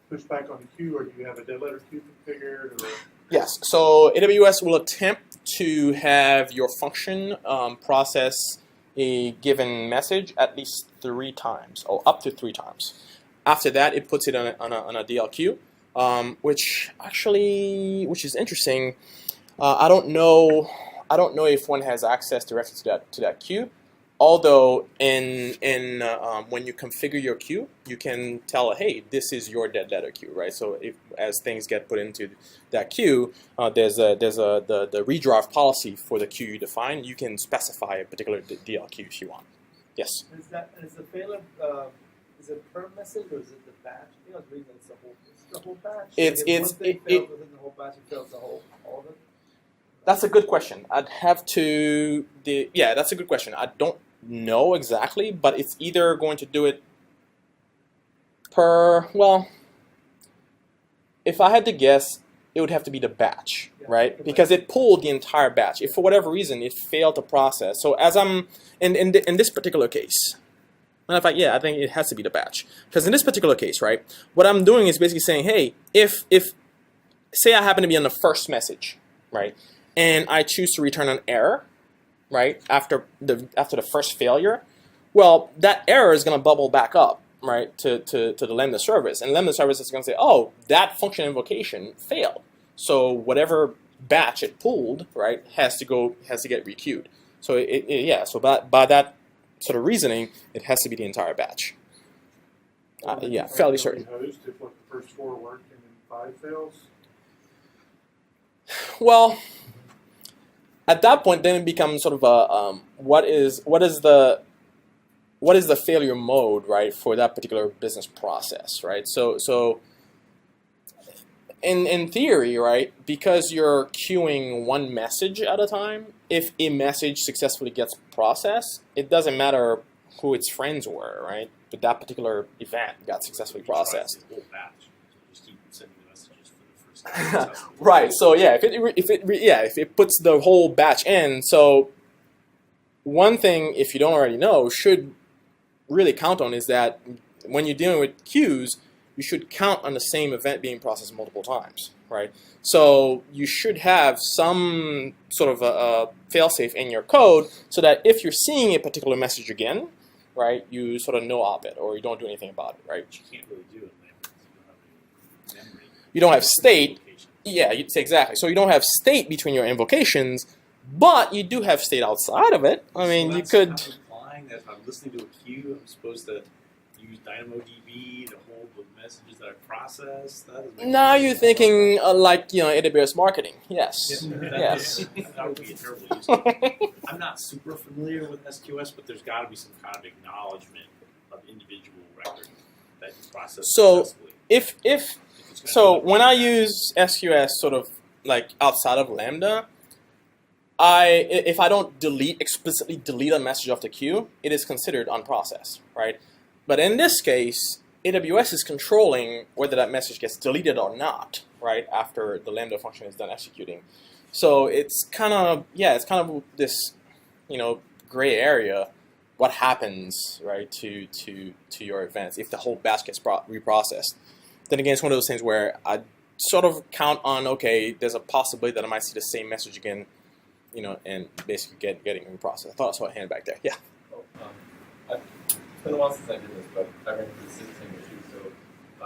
pushed back on the queue, or do you have a dead letter queue configured? Or? Yes. So AWS will attempt to have your function process a given message at least 3 times, or up to 3 times. After that, it puts it on a DL queue. Which is interesting. I don't know if one has access directly to that queue. Although when you configure your queue, you can tell, hey, this is your dead letter queue, right? So as things get put into that queue, there's the redraft policy for the queue you define. You can specify a particular DL queue if you want. Yes. Is the failure is it per message or is it the batch? I think I was reading it's the whole batch. It's one thing fails within the whole batch, it fails the whole all of it. That's a good question. I'd have to that's a good question. I don't know exactly, but it's either going to do it per, well, if I had to guess, it would have to be the batch, right? Because it pulled the entire batch. If for whatever reason it failed to process, so as I'm in this particular case, matter of fact, I think it has to be the batch. Because in this particular case, right, what I'm doing is basically saying, hey, if say I happen to be on the first message, right, and I choose to return an error, right, after the first failure, well, that error is going to bubble back up, right, to the Lambda service, and Lambda service is going to say, oh, that function invocation failed, so whatever batch it pulled, right, has to get requeued. So so by that sort of reasoning, it has to be the entire batch. Fairly certain. Host if the first 4 work and then 5 fails. Well, at that point, then it becomes sort of a what is the failure mode, right, for that particular business process, right? So in theory, right, because you're queuing one message at a time, if a message successfully gets processed, it doesn't matter who its friends were, right? But that particular event got successfully processed. Right. So if it puts the whole batch in, so one thing, if you don't already know, should really count on is that when you're dealing with queues, you should count on the same event being processed multiple times, right? So you should have some sort of a failsafe in your code so that if you're seeing a particular message again, right, you sort of no-op it or you don't do anything about it, right? You can't really do it. You don't have state. Yeah, exactly. So you don't have state between your invocations, but you do have state outside of it. I mean, you could. Kind of implying that if I'm listening to a queue, I'm supposed to use DynamoDB to hold the messages that I process. Now you're thinking like AWS marketing. Yes. Yes. That would be a terrible use case. I'm not super familiar with SQS, but there's got to be some kind of acknowledgement of individual record that you process successfully. So when I use SQS sort of like outside of Lambda, if I don't explicitly delete a message off the queue, it is considered unprocessed, right? But in this case, AWS is controlling whether that message gets deleted or not, right, after the Lambda function is done executing. So it's kind of this, gray area. What happens, right, to your events if the whole batch gets reprocessed? Then again, it's one of those things where I sort of count on, okay, there's a possibility that I might see the same message again, and basically getting reprocessed. I thought I saw a hand back there. Yeah. It's been a while since I did this, but I ran into the same issue. So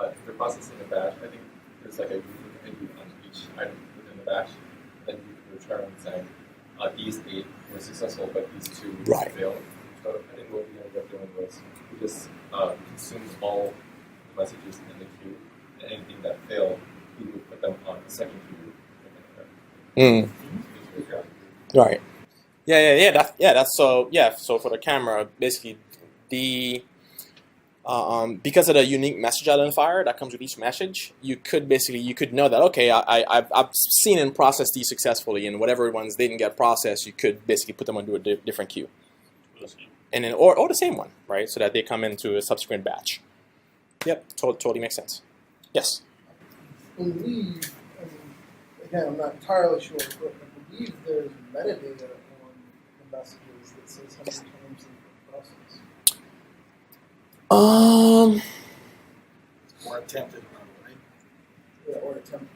if you're processing a batch, I think there's like a unique ID on each item within the batch. Then you can return saying these 8 were successful, but these 2 failed. So I think what we ended up doing was we just consumed all the messages in the queue, and anything that failed, we would put them on the second queue. Right. That's so. Yeah. So for the camera, basically, because of the unique message identifier that comes with each message, you could know that, okay, I've seen and processed these successfully, and whatever ones didn't get processed, you could basically put them onto a different queue, and then or the same one, right? So that they come into a subsequent batch. Yep, totally makes sense. Yes. I believe, again, I'm not entirely sure, but I believe there's metadata on the messages that says how many times they process. Or attempted, right? Yeah, or attempted.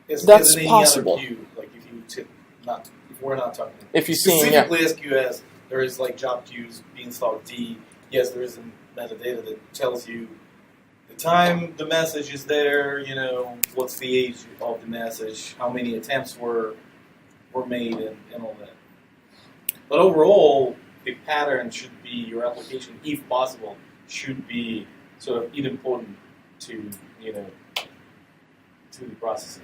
That's possible. Queue, like if we're not talking. If you specifically SQS, there is like job queues, beanstalk D. Yes, there is a metadata that tells you the time the message is there, what's the age of the message, how many attempts were made, and all that. But overall, the pattern should be your application, if possible, should be sort of idempotent to to the processing.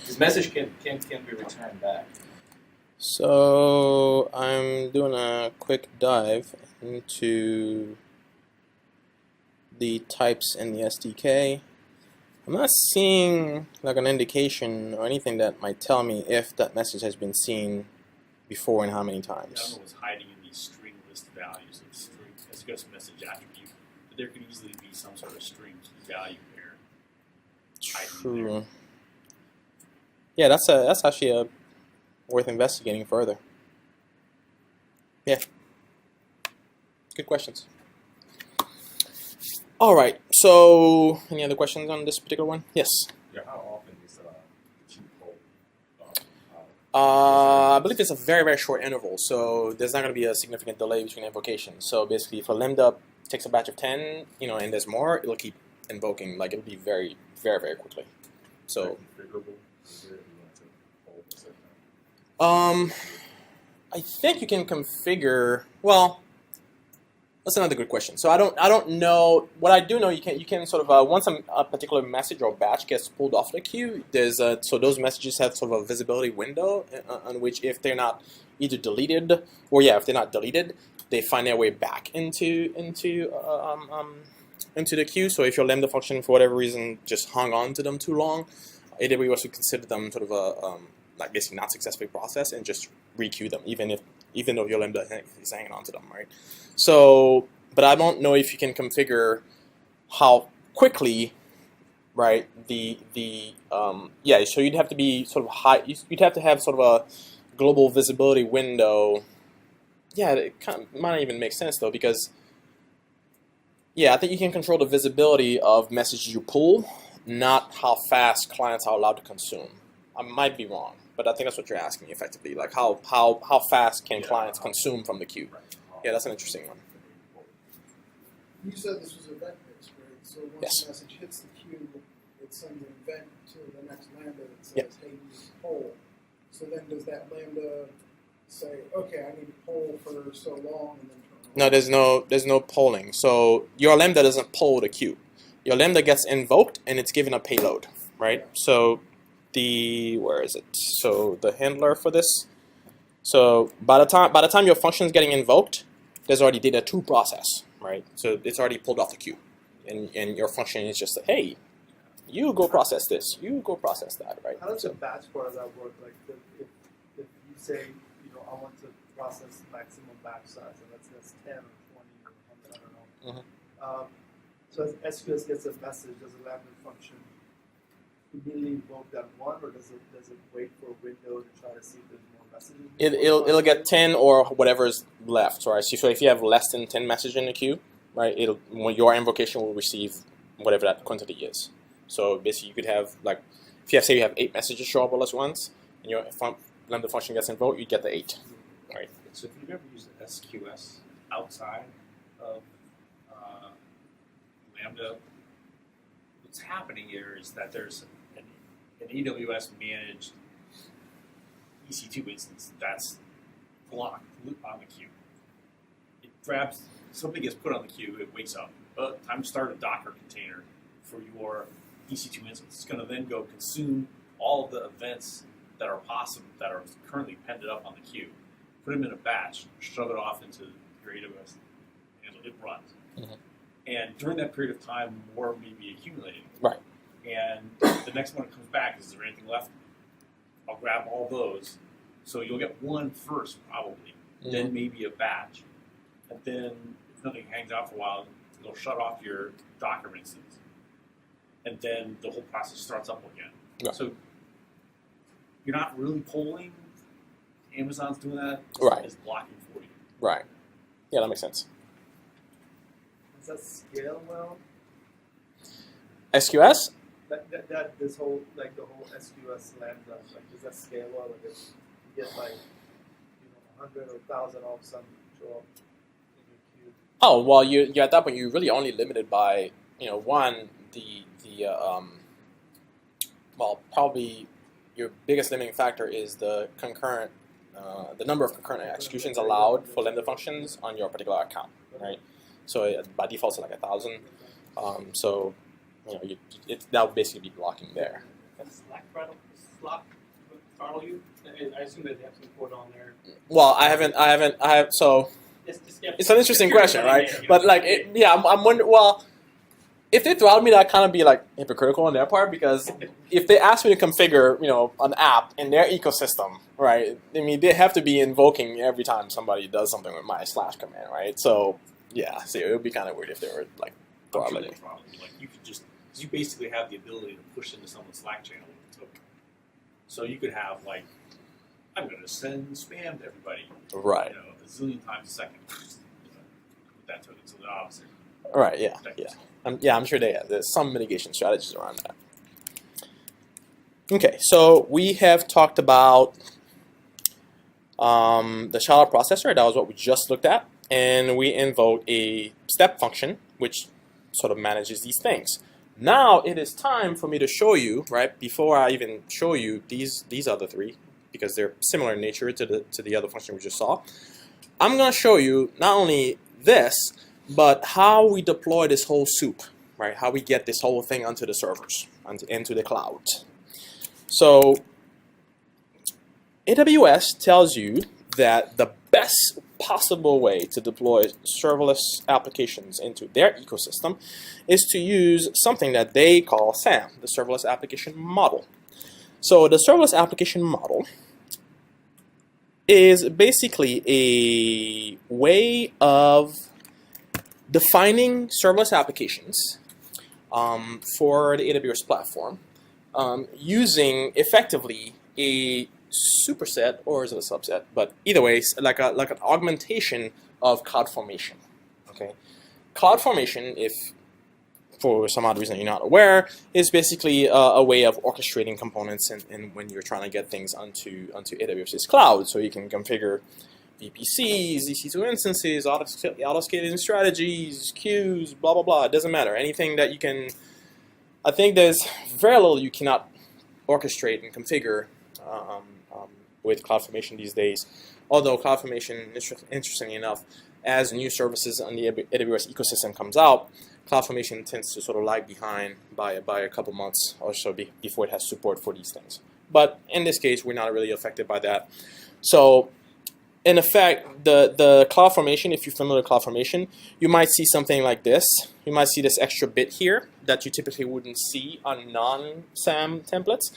This message can be returned back. So I'm doing a quick dive into the types in the SDK. I'm not seeing like an indication or anything that might tell me if that message has been seen before and how many I don't times. know what's hiding in these string list values of string SQS message attribute, but there could easily be some sort of string key value pair. True. Yeah, that's actually worth investigating further. Yeah. Good questions. All right. So, any other questions on this particular one? Yes. Yeah, how often is cheat code? I believe it's a very, very short interval, so there's not going to be a significant delay between invocations. So basically, if a Lambda takes a batch of 10, and there's more, it'll keep invoking. Like, it'll be very, very, very quickly. So, configurable? Is there, you want to hold a certain time? I think you can configure. Well, that's another good question. So I don't know. What I do know, you can sort of once a particular message or batch gets pulled off the queue, there's so those messages have sort of a visibility window on which if they're not either deleted or if they're not deleted, they find their way back into the queue. So if your Lambda function for whatever reason just hung on to them too long, AWS would consider them sort of a like basically not successfully processed and just requeue them, even though your Lambda is hanging on to them, right? So, but I don't know if you can configure how quickly, right? So you'd have to be sort of high. You'd have to have sort of a global visibility window. Yeah, it kind of might not even make sense though, because I think you can control the visibility of messages you pull, not how fast clients are allowed to consume. I might be wrong, but I think that's what you're asking me effectively. Like how fast can clients consume from the queue? Yeah, that's an interesting one. You said this was event-based, right? So once Yes. a message hits the queue, it sends an event to the next Lambda that says, Yep. hey, use poll. So then does that Lambda say, okay, I need to poll for so long and then turn No, there's no polling. So your Lambda doesn't poll the queue. Your Lambda gets invoked and it's given a payload, right? So where is it? So the handler for this. So by the time your function is getting invoked, there's already data to process, right? So it's already pulled off the queue, and your function is just hey, you go process this, you go process that, right? How does the batch part of that work? Like, if you say, I want to process maximum batch size, and that's 10 or 20 or 100, I don't know. Mm-hmm. So as SQS gets a message, does a Lambda function immediately invoke that one, or does it wait for a window to try to see if there's more messages? It'll get 10 or whatever's left, right? So if you have less than 10 messages in the queue, right, your invocation will receive whatever that quantity is. So basically, you could have like, if you have 8 messages show up all at once, and your Lambda function gets invoked, you get the 8, right? So if you've ever used SQS outside of Lambda, what's happening here is that there's an AWS managed EC2 instance that's blocked on the queue. It grabs, something gets put on the queue, it wakes up. Time to start a Docker container for your EC2 instance. It's going to then go consume all of the events that are possible, that are currently pended up on the queue, put them in a batch, shove it off into your AWS, and it runs. Mm-hmm. And during that period of time, more may be accumulating. Right. And the next one that comes back, is there anything left? I'll grab all those. So you'll get one first, probably, then maybe a batch. And then if nothing hangs out for a while, it'll shut off your Docker instance. And then the whole process starts up again. Right. So you're not really polling. Amazon's doing that. Right. It's blocking for you. Right. Yeah, that makes sense. Does that scale well? SQS? This whole, like the whole SQS Lambda, like does that scale well? Like if you get like 100 or 1,000 all of a sudden show up in your queue. Oh well, you're at that point you're really only limited by one well probably your biggest limiting factor is the concurrent the number of concurrent executions allowed for Lambda functions on your particular account, right? So by default, it's like 1,000. So that would basically be blocking there. Does Slack throttle you? I assume that they have some code on there. Well, I have. So it's an interesting question, right? But like, I'm wondering. Well, if they throttle me, that kind of be like hypocritical on their part, because if they ask me to configure, an app in their ecosystem, right? I mean, they have to be invoking every time somebody does something with my / command, right? So yeah, so it would be kind of weird if they were like throttling me. Like you basically have the ability to push into someone's Slack channel with a token. So you could have like, I'm going to send spam to everybody, right? A zillion times a second with that token. So the opposite. Right. Yeah. I'm sure there's some mitigation strategies around that. Okay, so we have talked about the shoutout processor. That was what we just looked at, and we invoke a step function which sort of manages these things. Now it is time for me to show you, right, before I even show you these other three, because they're similar in nature to the other function we just saw. I'm going to show you not only this, but how we deploy this whole soup, right? How we get this whole thing onto the servers, into the cloud. So AWS tells you that the best possible way to deploy serverless applications into their ecosystem is to use something that they call SAM, the Serverless Application Model. So the Serverless Application Model is basically a way of defining serverless applications for the AWS platform using effectively a superset, or is it a subset? But either way, it's like an augmentation of CloudFormation. Okay, CloudFormation, if for some odd reason you're not aware, is basically a way of orchestrating components and when you're trying to get things onto AWS's cloud. So you can configure VPCs, EC2 instances, auto-scaling strategies, queues, blah, blah, blah. It doesn't matter. Anything that you can, I think there's very little you cannot orchestrate and configure with CloudFormation these days. Although CloudFormation, interestingly enough, as new services on the AWS ecosystem comes out, CloudFormation tends to sort of lag behind by a couple months or so before it has support for these things. But in this case, we're not really affected by that. So in effect, the CloudFormation, if you're familiar with CloudFormation, you might see something like this. You might see this extra bit here that you typically wouldn't see on non-SAM templates,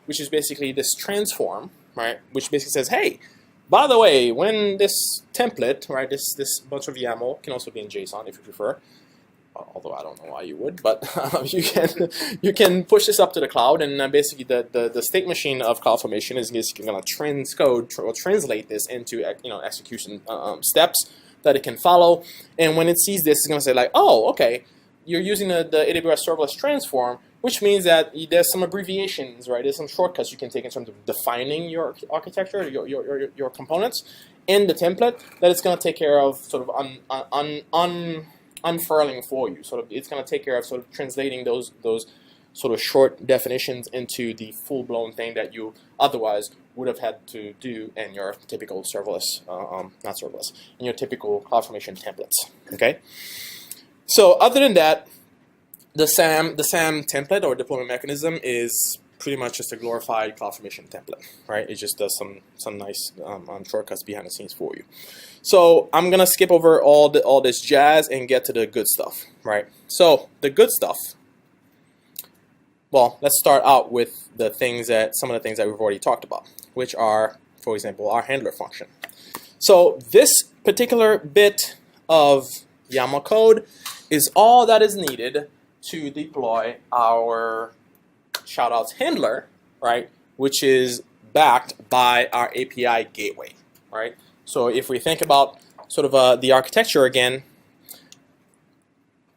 which is basically this transform, right? Which basically says, hey, by the way, when this template, right, this bunch of YAML can also be in JSON if you prefer. Although I don't know why you would, but you can push this up to the cloud, and basically the state machine of CloudFormation is basically going to transcode or translate this into execution steps that it can follow. And when it sees this, it's going to say like, oh, okay, you're using the AWS Serverless Transform, which means that there's some abbreviations, right? There's some shortcuts you can take in terms of defining your architecture, your components in the template that it's going to take care of, sort of unfurling for you. Sort of, it's going to take care of sort of translating those sort of short definitions into the full-blown thing that you otherwise would have had to do in your typical serverless, not serverless, in your typical CloudFormation templates. Okay. So other than that, the SAM template or deployment mechanism is pretty much just a glorified CloudFormation template, right? It just does some nice shortcuts behind the scenes for you. So I'm gonna skip over all this jazz and get to the good stuff, right? So the good stuff. Well, let's start out with some of the things that we've already talked about, which are, for example, our handler function. So this particular bit of YAML code is all that is needed to deploy our shoutouts handler, right? Which is backed by our API gateway, right? So if we think about sort of the architecture again,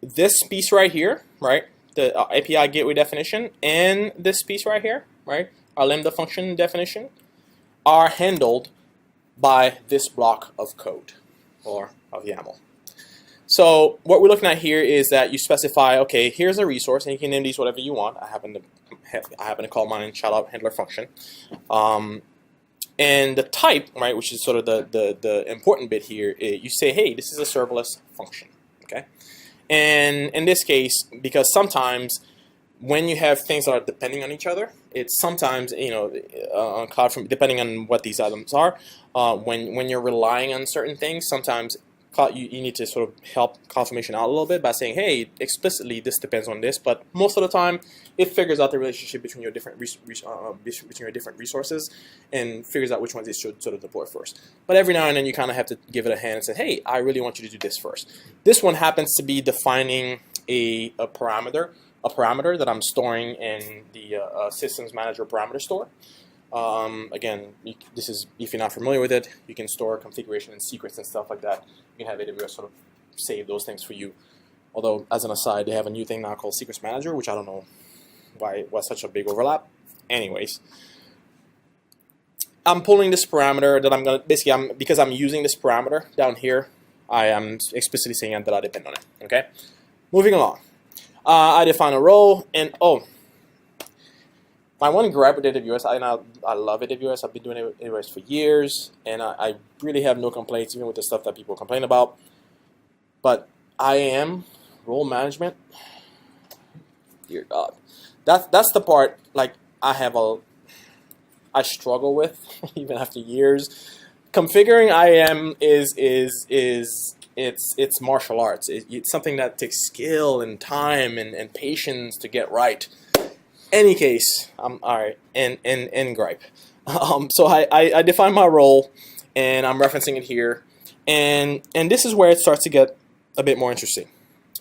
this piece right here, right? The API gateway definition and this piece right here, right? Our Lambda function definition are handled by this block of code or of YAML. So what we're looking at here is that you specify, okay, here's a resource, and you can name these whatever you want. I happen to call mine shoutout handler function. And the type, right, which is sort of the important bit here, you say, hey, this is a serverless function, okay? And in this case, because sometimes when you have things that are depending on each other, it's sometimes, on CloudFormation, depending on what these items are, when you're relying on certain things, sometimes you need to sort of help CloudFormation out a little bit by saying, hey, explicitly this depends on this, but most of the time it figures out the relationship between your different resources and figures out which ones it should sort of deploy first. But every now and then you kind of have to give it a hand and say, hey, I really want you to do this first. This one happens to be defining a parameter that I'm storing in the Systems Manager parameter store. Again, this is, if you're not familiar with it, you can store configuration and secrets and stuff like that. You can have AWS sort of save those things for you. Although, as an aside, they have a new thing now called Secrets Manager, which I don't know what's such a big overlap. Anyways, I'm pulling this parameter that I'm gonna because I'm using this parameter down here. I am explicitly saying that I depend on it. Okay, moving along. I define a role, and my one gripe with AWS, I love AWS. I've been doing AWS for years, and I really have no complaints, even with the stuff that people complain about. But IAM, role management, dear God, that's the part like I struggle with even after years. Configuring IAM it's martial arts. It's something that takes skill and time and patience to get right. Any case, all right, and gripe. So I define my role, and I'm referencing it here, and this is where it starts to get a bit more interesting.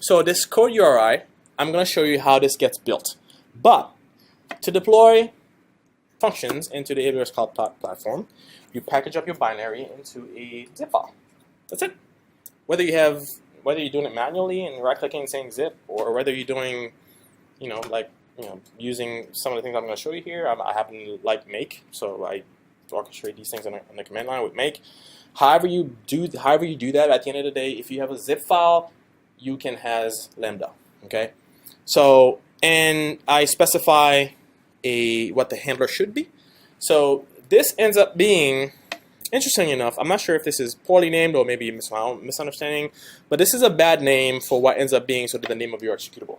So this code URI, I'm going to show you how this gets built. But to deploy functions into the AWS Cloud Platform, you package up your binary into a zip file. That's it. Whether you're doing it manually and right-clicking and saying zip, or whether you're doing, using some of the things I'm going to show you here. I happen to like make, so I orchestrate these things on the command line with make. However you do that, at the end of the day, if you have a zip file, you can has Lambda. Okay, so and I specify what the handler should be. So this ends up being, interesting enough, I'm not sure if this is poorly named or maybe my own misunderstanding, but this is a bad name for what ends up being sort of the name of your executable.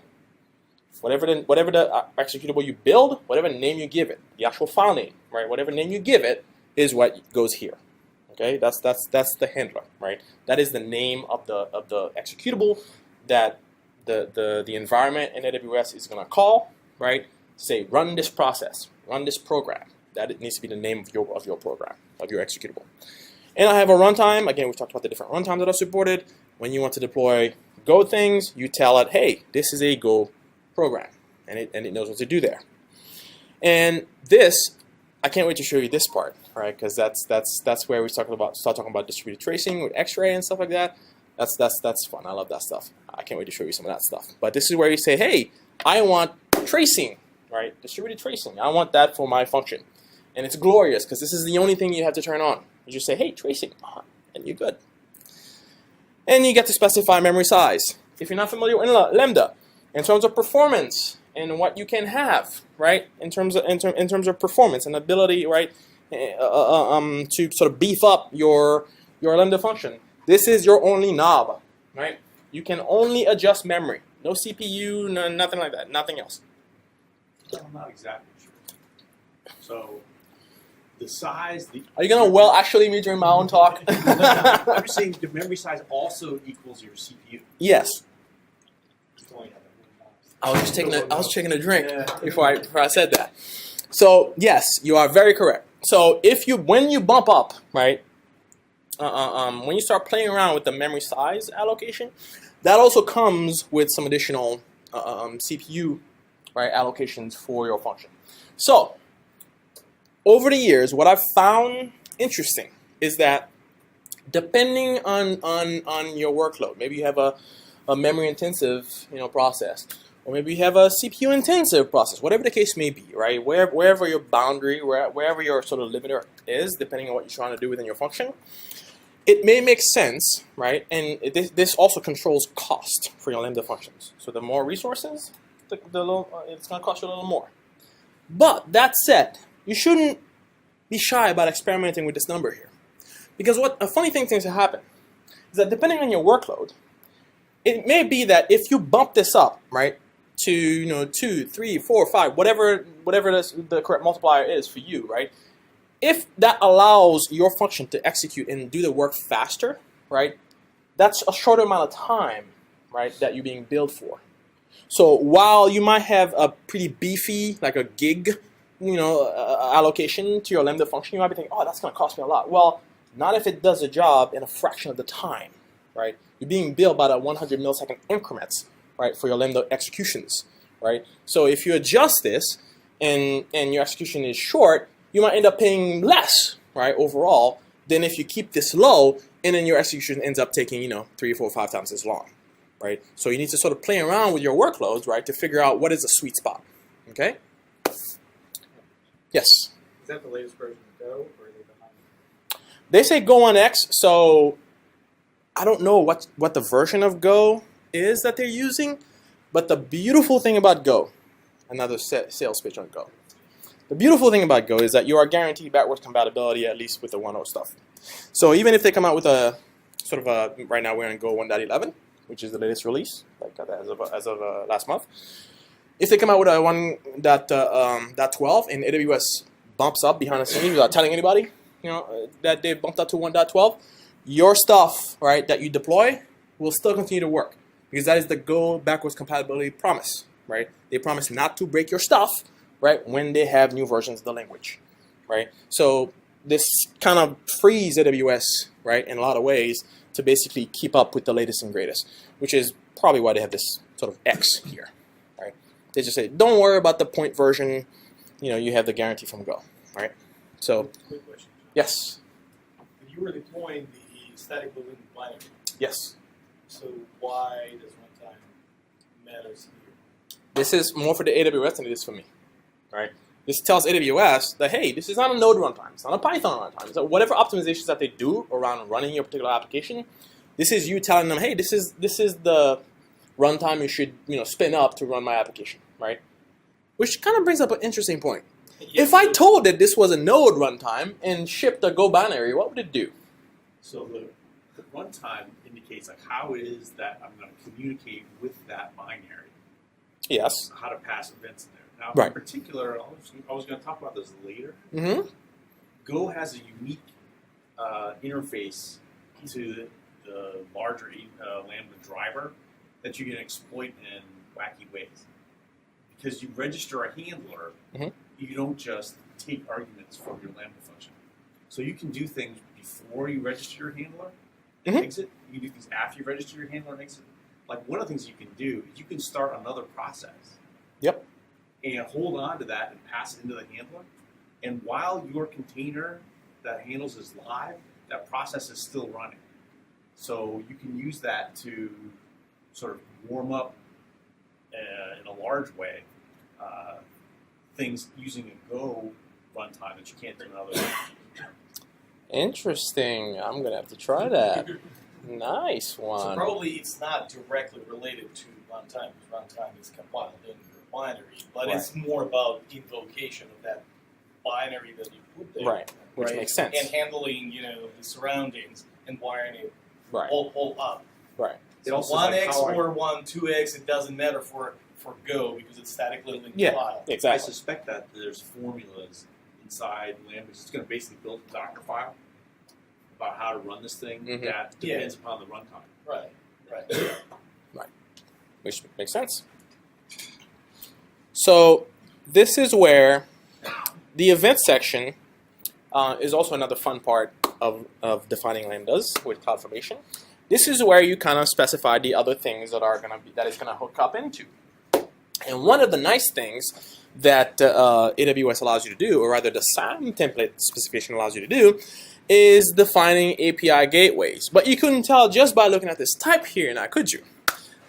Whatever the executable you build, whatever name you give it, the actual file name, right? Whatever name you give it is what goes here. Okay, that's the handler, right? That is the name of the executable that the environment in AWS is going to call, right? Say run this process, run this program. That it needs to be the name of your program, of your executable. And I have a runtime. Again, we've talked about the different runtimes that are supported. When you want to deploy Go things, you tell it, hey, this is a Go program, and it knows what to do there. And this, I can't wait to show you this part, right? Because that's where we start talking about distributed tracing with X-ray and stuff like that. That's fun. I love that stuff. I can't wait to show you some of that stuff. But this is where you say, hey, I want tracing, right? Distributed tracing. I want that for my function, and it's glorious because this is the only thing you have to turn on. You just say, hey, tracing, and you're good. And you get to specify memory size. If you're not familiar with Lambda, in terms of performance and what you can have, right? In terms of performance and ability, right? To sort of beef up your Lambda function. This is your only knob, right? You can only adjust memory. No CPU, nothing like that. Nothing else. I'm not exactly sure. So the size. Are you gonna actually me during my own talk? I'm just saying the memory size also equals your CPU. Yes. I was taking a drink before I said that. So yes, you are very correct. So when you bump up, right, when you start playing around with the memory size allocation, that also comes with some additional CPU, right, allocations for your function. So over the years, what I've found interesting is that depending on your workload, maybe you have a memory intensive process. Or maybe you have a CPU-intensive process, whatever the case may be, right? Wherever your boundary, wherever your sort of limiter is, depending on what you're trying to do within your function, it may make sense, right? And this also controls cost for your Lambda functions. So the more resources, it's going to cost you a little more. But that said, you shouldn't be shy about experimenting with this number here. Because what a funny thing tends to happen is that depending on your workload, it may be that if you bump this up, right, to 2, 3, 4, 5, whatever the correct multiplier is for you, right? If that allows your function to execute and do the work faster, right, that's a shorter amount of time, right, that you're being billed for. So while you might have a pretty beefy, like a gig, allocation to your Lambda function, you might be thinking, oh, that's going to cost me a lot. Well, not if it does the job in a fraction of the time, right? You're being billed by the 100 millisecond increments, right, for your Lambda executions, right? So if you adjust this and your execution is short, you might end up paying less, right, overall, than if you keep this low and then your execution ends up taking, 3, 4, 5 times as long, right? So you need to sort of play around with your workloads, right, to figure out what is the sweet spot, okay? Yes? Is that the latest version of Go, or are they behind? They say Go on X, so I don't know what the version of Go is that they're using, but the beautiful thing about Go, another sales pitch on Go. The beautiful thing about Go is that you are guaranteed backwards compatibility, at least with the 1.0 stuff. So even if they come out with a sort of a, right now we're on Go 1.11, which is the latest release, like as of last month. If they come out with a 1.12 and AWS bumps up behind the scenes without telling anybody, that they bumped up to 1.12, your stuff, right, that you deploy will still continue to work because that is the Go backwards compatibility promise, right? They promise not to break your stuff, right, when they have new versions of the language, right? So this kind of frees AWS, right, in a lot of ways to basically keep up with the latest and greatest, which is probably why they have this sort of X here, right? They just say, don't worry about the point version, you have the guarantee from Go, right? So, Quick question. yes, When you were deploying the static building binary, yes. so why does runtime matter here? This is more for the AWS than it is for me, right? This tells AWS that, hey, this is not a Node runtime. It's not a Python runtime. So whatever optimizations that they do around running your particular application, this is you telling them, hey, this is the runtime you should spin up to run my application, right? Which kind of brings up an interesting point. If I told it this was a Node runtime and shipped a Go binary, what would it do? So the runtime indicates like how it is that I'm going to communicate with that binary. Yes. How to pass events in there. Now, Right. in particular, I was going to talk about this later. Mm-hmm. Go has a unique interface to the larger Lambda driver that you can exploit in wacky ways. Because you register a handler, Mhm. you don't just take arguments from your Lambda function. So you can do things before you register your handler and Mhm. exit. You can do things after you register your handler and exit. Like one of the things you can do is you can start another process. Yep. And hold on to that and pass it into the handler. And while your container that handles is live, that process is still running. So you can use that to sort of warm up in a large way things using a Go runtime that you can't do in other ways. Interesting. I'm going to have to try that. Nice one. So probably it's not directly related to runtime, because runtime is compiled in your binary, but it's more about invocation of that binary that you put there. Right. Which makes sense. And handling, the surroundings and wiring it Right. all up. Right. It So also 1x how I- or 2x, it doesn't matter for Go because it's statically linked Yeah. file. I Exactly. suspect that there's formulas inside Lambda. It's going to basically build a Docker file about how to run this thing Mhm. that depends upon the runtime. Right. Which makes sense. So this is where the event section is also another fun part of defining Lambdas with CloudFormation. This is where you kind of specify the other things that it's gonna hook up into. And one of the nice things that AWS allows you to do, or rather the SAM template specification allows you to do, is defining API gateways. But you couldn't tell just by looking at this type here, now could you?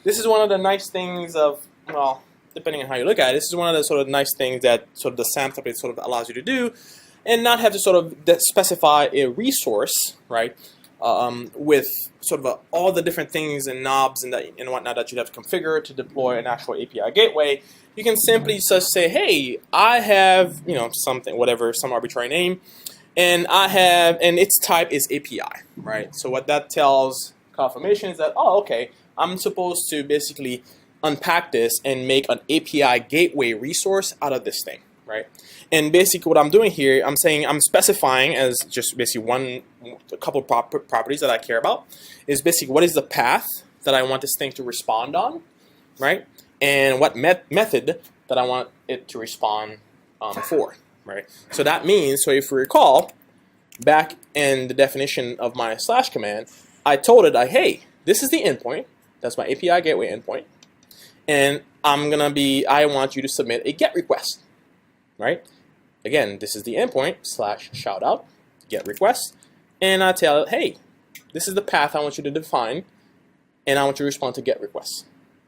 This is one of the nice things of, well, depending on how you look at it, this is one of the sort of nice things that sort of the SAM template sort of allows you to do, and not have to sort of specify a resource, right, with sort of all the different things and knobs and whatnot that you'd have to configure to deploy an actual API gateway. You can simply just say, hey, I have something, whatever, some arbitrary name, and its type is API, right? So what that tells CloudFormation is that, oh, okay, I'm supposed to basically unpack this and make an API gateway resource out of this thing, right? And basically what I'm doing here, I'm specifying as just basically a couple properties that I care about, is basically what is the path that I want this thing to respond on, right? And what method that I want it to respond for, right? So that means, so if you recall, back in the definition of my / command, I told it, hey, this is the endpoint, that's my API gateway endpoint, and I want you to submit a GET request, right? Again, this is the endpoint / shoutout, GET request, and I tell it, hey, this is the path I want you to define, and I want you to respond to GET requests.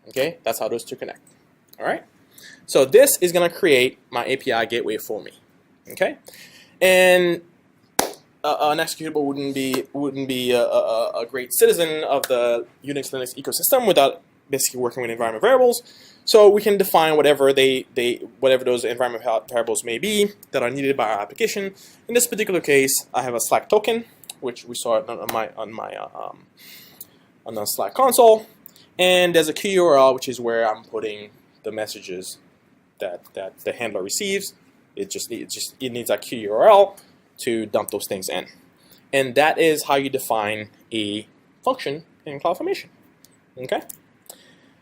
Okay, that's how those two connect. All right, so this is going to create my API gateway for me. Okay, and an executable wouldn't be a great citizen of the Unix Linux ecosystem without basically working with environment variables. So we can define whatever those environment variables may be that are needed by our application. In this particular case, I have a Slack token, which we saw on the Slack console, and there's a key URL, which is where I'm putting the messages that the handler receives. It needs a key URL to dump those things in, and that is how you define a function in CloudFormation. Okay.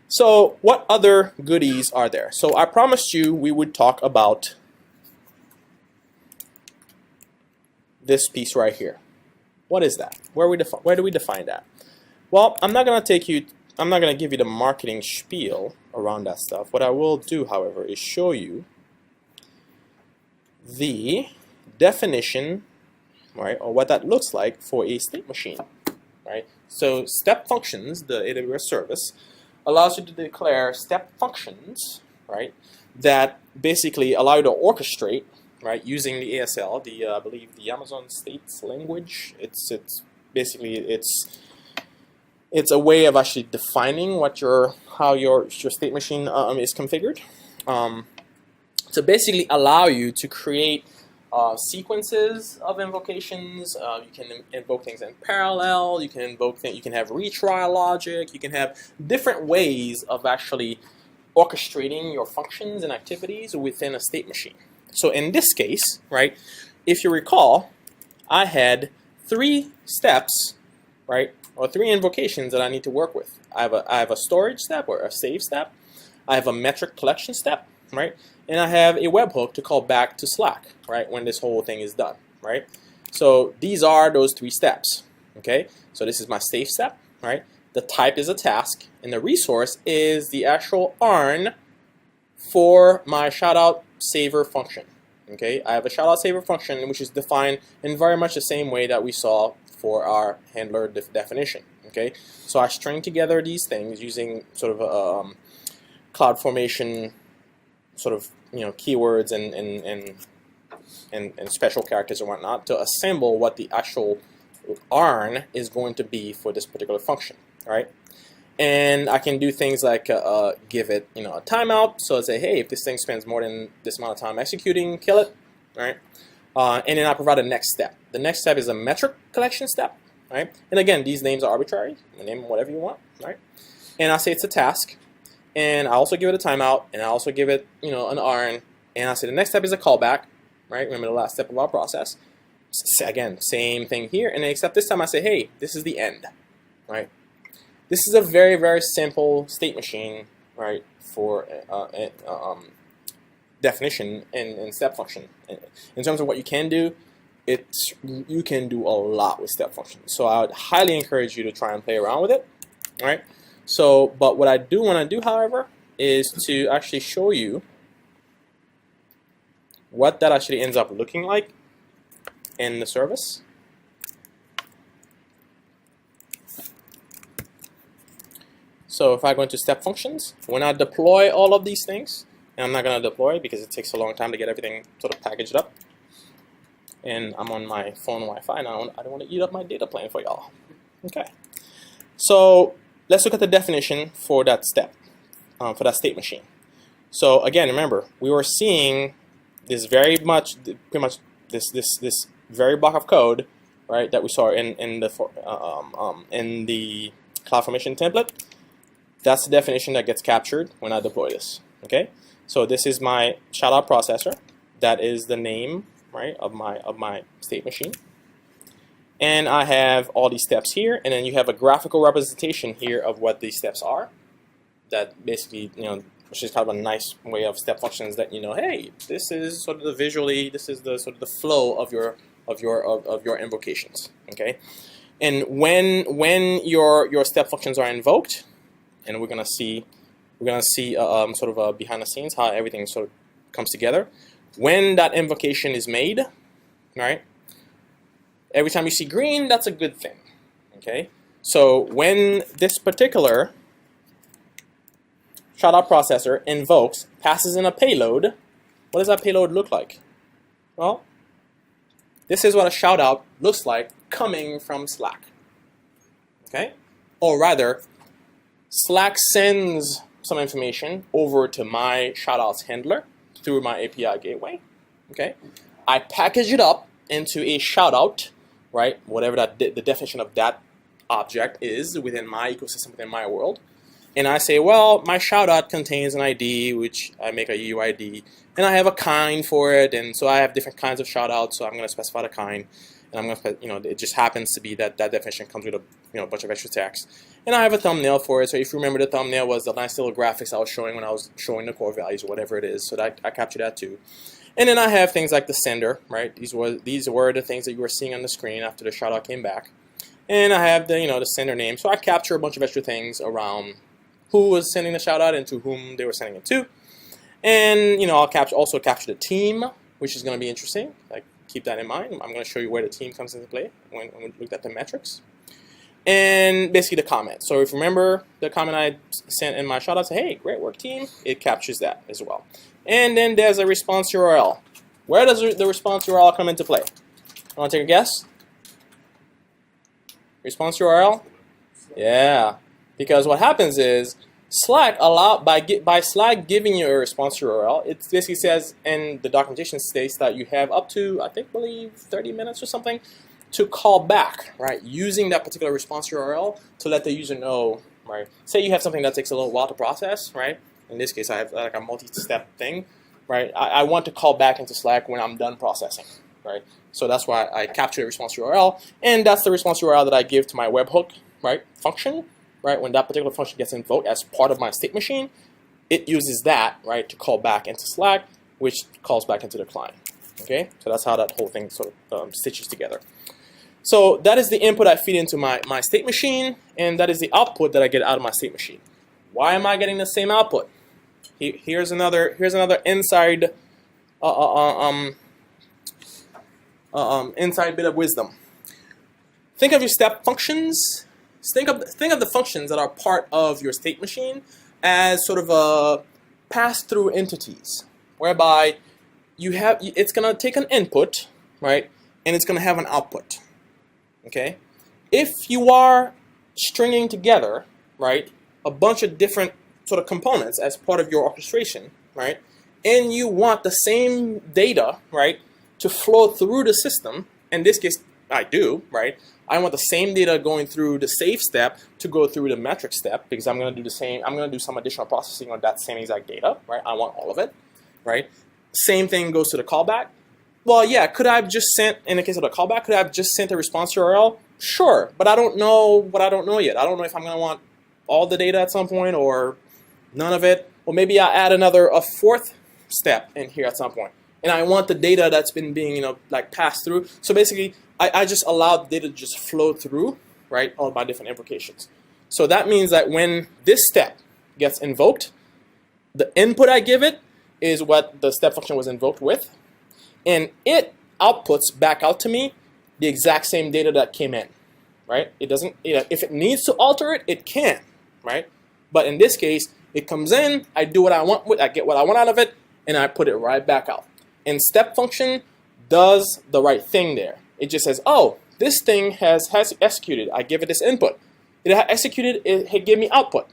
So what other goodies are there? So I promised you we would talk about this piece right here. What is that? Where do we define that? Well, I'm not going to give you the marketing spiel around that stuff. What I will do, however, is show you the definition, right, or what that looks like for a state machine, right? So step functions, the AWS service, allows you to declare step functions, right, that basically allow you to orchestrate, right, using the ASL, I believe the Amazon States language. It's a way of actually defining how your state machine is configured. To basically allow you to create sequences of invocations. You can invoke things in parallel. You can have retry logic. You can have different ways of actually orchestrating your functions and activities within a state machine. So in this case, right, if you recall, I had 3 steps, right, or 3 invocations that I need to work with. I have a storage step or a save step. I have a metric collection step, right? And I have a webhook to call back to Slack, right, when this whole thing is done, right? So these are those 3 steps, okay? So this is my save step, right? The type is a task, and the resource is the actual ARN for my shoutout saver function, okay? I have a shoutout saver function which is defined in very much the same way that we saw for our handler definition, okay? So I string together these things using sort of a CloudFormation sort of, you know, keywords and special characters and whatnot to assemble what the actual ARN is going to be for this particular function, right? And I can do things like give it, you know, a timeout. So I say, hey, if this thing spends more than this amount of time executing, kill it, right? And then I provide a next step. The next step is a metric collection step, right? And again, these names are arbitrary. You name them whatever you want, right? And I say it's a task. And I also give it a timeout, and I also give it, you know, an ARN, and I say the next step is a callback, right? Remember the last step of our process. Again, same thing here, and except this time I say, hey, this is the end, right? This is a very, very simple state machine, right, for definition and step function. In terms of what you can do, you can do a lot with step functions. So I would highly encourage you to try and play around with it, all right? So, but what I do want to do, however, is to actually show you what that actually ends up looking like in the service. So if I go into step functions, when I deploy all of these things, and I'm not going to deploy because it takes a long time to get everything sort of packaged up, and I'm on my phone Wi-Fi, and I don't want to eat up my data plan for y'all. Okay. So let's look at the definition for that step, for that state machine. So again, remember, we were seeing this pretty much this very block of code, right, that we saw in the CloudFormation template, that's the definition that gets captured when I deploy this. Okay, so this is my shoutout processor. That is the name, right, of my state machine. And I have all these steps here, and then you have a graphical representation here of what these steps are. That basically, which is kind of a nice way of step functions that hey, this is sort of the visually, this is the sort of the flow of your invocations. Okay, and when your step functions are invoked, and we're gonna see sort of behind the scenes how everything sort of comes together. When that invocation is made, right? Every time you see green, that's a good thing. Okay, so when this particular shoutout processor invokes, passes in a payload, what does that payload look like? Well, this is what a shoutout looks like coming from Slack. Okay, or rather, Slack sends some information over to my shoutouts handler through my API gateway. Okay, I package it up into a shoutout, right? Whatever the definition of that object is within my ecosystem, within my world. And I say, well, my shoutout contains an ID, which I make a UID, and I have a kind for it, and so I have different kinds of shoutouts. So I'm going to specify the kind, and I'm going to, it just happens to be that definition comes with a bunch of extra text. And I have a thumbnail for it. So if you remember, the thumbnail was the nice little graphics I was showing when I was showing the core values or whatever it is. So that I capture that too. And then I have things like the sender, right? These were the things that you were seeing on the screen after the shoutout came back. And I have the the sender name. So I capture a bunch of extra things around who was sending the shoutout and to whom they were sending it to. And I'll also capture the team, which is going to be interesting. Like, keep that in mind. I'm going to show you where the team comes into play when we look at the metrics. And basically the comment. So if you remember the comment I sent in my shoutout, say, hey, great work team, it captures that as well. And then there's a response URL. Where does the response URL come into play? Want to take a guess? Response URL? Yeah, because what happens is Slack by Slack giving you a response URL, it basically says, and the documentation states that you have up to, I believe 30 minutes or something to call back, right? Using that particular response URL to let the user know, right? Say you have something that takes a little while to process, right? In this case, I have like a multi-step thing, right? I want to call back into Slack when I'm done processing, right? So that's why I capture the response URL, and that's the response URL that I give to my webhook, right, function, right? When that particular function gets invoked as part of my state machine, it uses that, right, to call back into Slack, which calls back into the client, okay? So that's how that whole thing sort of stitches together. So that is the input I feed into my state machine, and that is the output that I get out of my state machine. Why am I getting the same output? Here's another inside inside bit of wisdom. Think of your step functions. Think of the functions that are part of your state machine as sort of a pass-through entities, whereby it's going to take an input, right, and it's going to have an output. Okay, if you are stringing together, right, a bunch of different sort of components as part of your orchestration, right, and you want the same data, right, to flow through the system, in this case, I do, right, I want the same data going through the save step to go through the metric step, because I'm going to do the same, I'm going to do some additional processing on that same exact data, right, I want all of it, right, same thing goes to the callback. Well, yeah, could I have just sent, in the case of the callback, could I have just sent a response URL? Sure, but I don't know what I don't know yet. I don't know if I'm going to want all the data at some point or none of it. Or maybe I add a fourth step in here at some point. And I want the data that's been being, like passed through. So basically, I just allow the data to just flow through, right, all my different invocations. So that means that when this step gets invoked, the input I give it is what the step function was invoked with. And it outputs back out to me the exact same data that came in, right? It doesn't, if it needs to alter it, it can, right? But in this case, it comes in, I do what I want with, I get what I want out of it, and I put it right back out. And step function does the right thing there. It just says, oh, this thing has executed. I give it this input. It executed, it gave me output.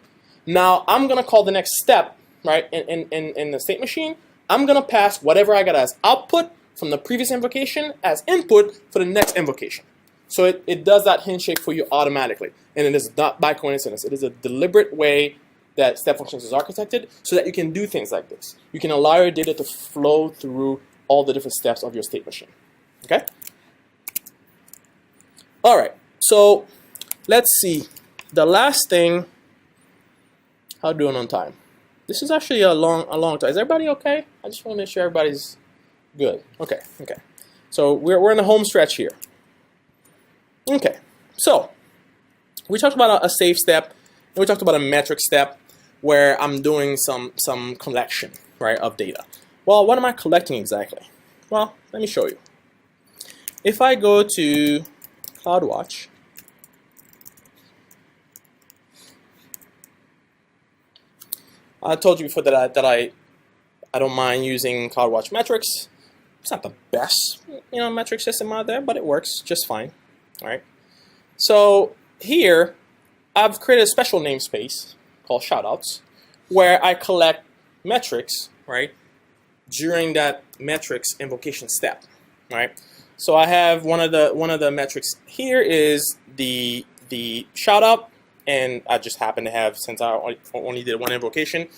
Now I'm gonna call the next step, right, in the state machine. I'm gonna pass whatever I got as output from the previous invocation as input for the next invocation. So it does that handshake for you automatically. And it is not by coincidence. It is a deliberate way that step functions is architected so that you can do things like this. You can allow your data to flow through all the different steps of your state machine. Okay? All right. So let's see. The last thing, how doing on time? This is actually a long time. Is everybody okay? I just want to make sure everybody's good. Okay. So we're in the home stretch here. Okay. So we talked about a save step, and we talked about a metric step where I'm doing some collection, right, of data. Well, what am I collecting exactly? Well, let me show you. If I go to CloudWatch, I told you before that I don't mind using CloudWatch metrics. It's not the best, metric system out there, but it works just fine. All right. So here, I've created a special namespace called shoutouts, where I collect metrics, right, during that metrics invocation step, right. So I have one of the metrics here is the shoutout, and I just happen to have, since I only did one invocation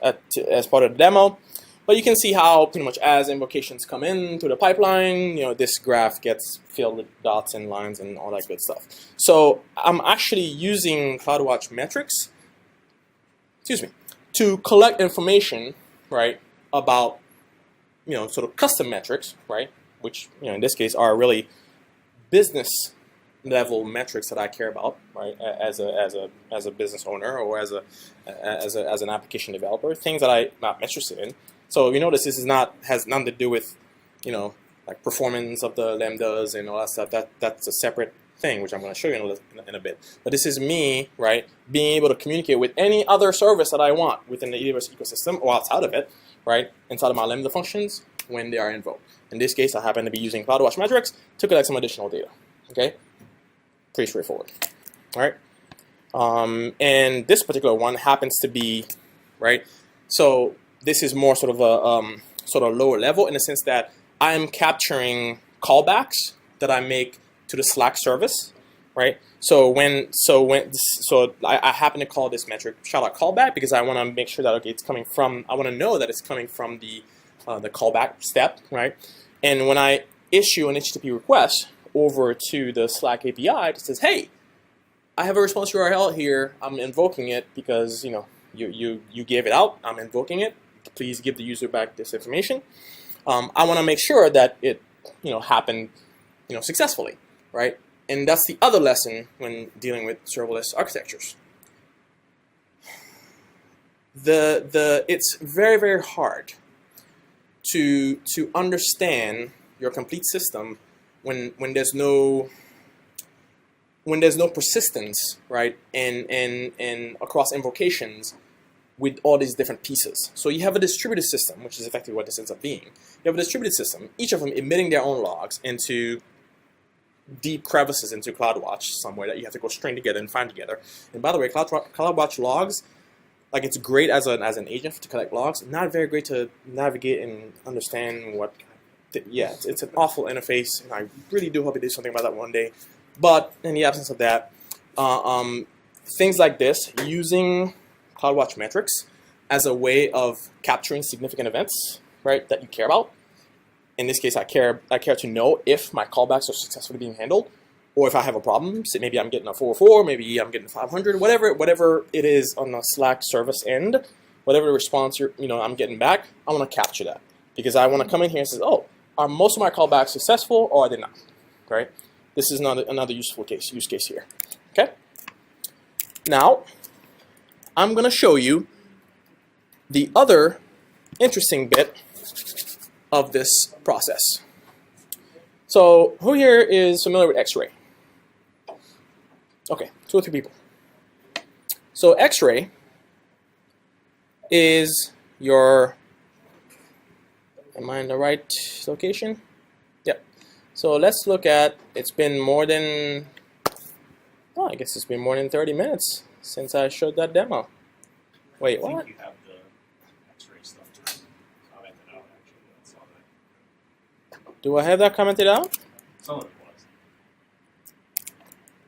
as part of the demo. But you can see how pretty much as invocations come in through the pipeline, this graph gets filled with dots and lines and all that good stuff. So I'm actually using CloudWatch metrics, to collect information, right, about, sort of custom metrics, right, which, in this case are really business level metrics that I care about, right, as a business owner or as an application developer, things that I'm not interested in. So you notice this has nothing to do with, like performance of the Lambdas and all that stuff. That's a separate thing, which I'm going to show you in a bit. But this is me, right, being able to communicate with any other service that I want within the AWS ecosystem or outside of it, right, inside of my Lambda functions when they are invoked. In this case, I happen to be using CloudWatch metrics to collect some additional data. Okay, pretty straightforward. All right, and this particular one happens to be, right, so this is more sort of a sort of lower level in the sense that I'm capturing callbacks that I make to the Slack service, right? So I happen to call this metric shoutout callback because I want to make sure that it's coming from. I want to know that it's coming from the callback step, right? And when I issue an HTTP request over to the Slack API, it says, "Hey, I have a response URL here. I'm invoking it because you gave it out. I'm invoking it. Please give the user back this information." I want to make sure that it happened successfully, right? And that's the other lesson when dealing with serverless architectures. It's very, very hard to understand your complete system when there's no persistence, right? And across invocations with all these different pieces. So you have a distributed system, which is effectively what this ends up being. You have a distributed system, each of them emitting their own logs into deep crevices into CloudWatch somewhere that you have to go string together and find together. And by the way, CloudWatch logs, like it's great as an agent to collect logs, not very great to navigate and understand what. Yeah, it's an awful interface, and I really do hope they do something about that one day. But in the absence of that, things like this, using CloudWatch metrics as a way of capturing significant events, right, that you care about. In this case, I care to know if my callbacks are successfully being handled, or if I have a problem. So maybe I'm getting a 404, maybe I'm getting 500, whatever it is on the Slack service end, whatever the response I'm getting back, I want to capture that because I want to come in here and say, oh, are most of my callbacks successful or are they not? Right? This is another use case here. Okay. Now, I'm going to show you the other interesting bit of this process. So who here is familiar with X-ray? Okay, 2 or 3 people. So X-ray is your, am I in the right location? Yep. So let's look at, it's been more than, I guess it's been more than 30 minutes since I showed that demo. Wait, what? I think you have the X-ray stuff to comment it out, actually. That's all Do I have that commented out? Some of it was.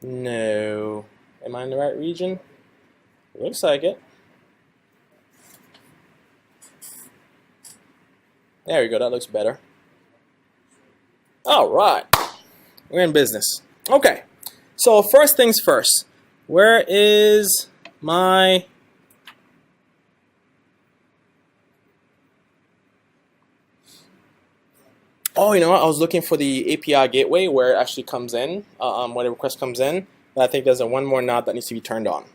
No. Am I in the right region? Looks like it. There we go. That looks better. All right. We're in business. Okay. So first things first. Where is my... Oh, you know what? I was looking for the API gateway where it actually comes in, where the request comes in. But I think there's one more knob that needs to be turned on.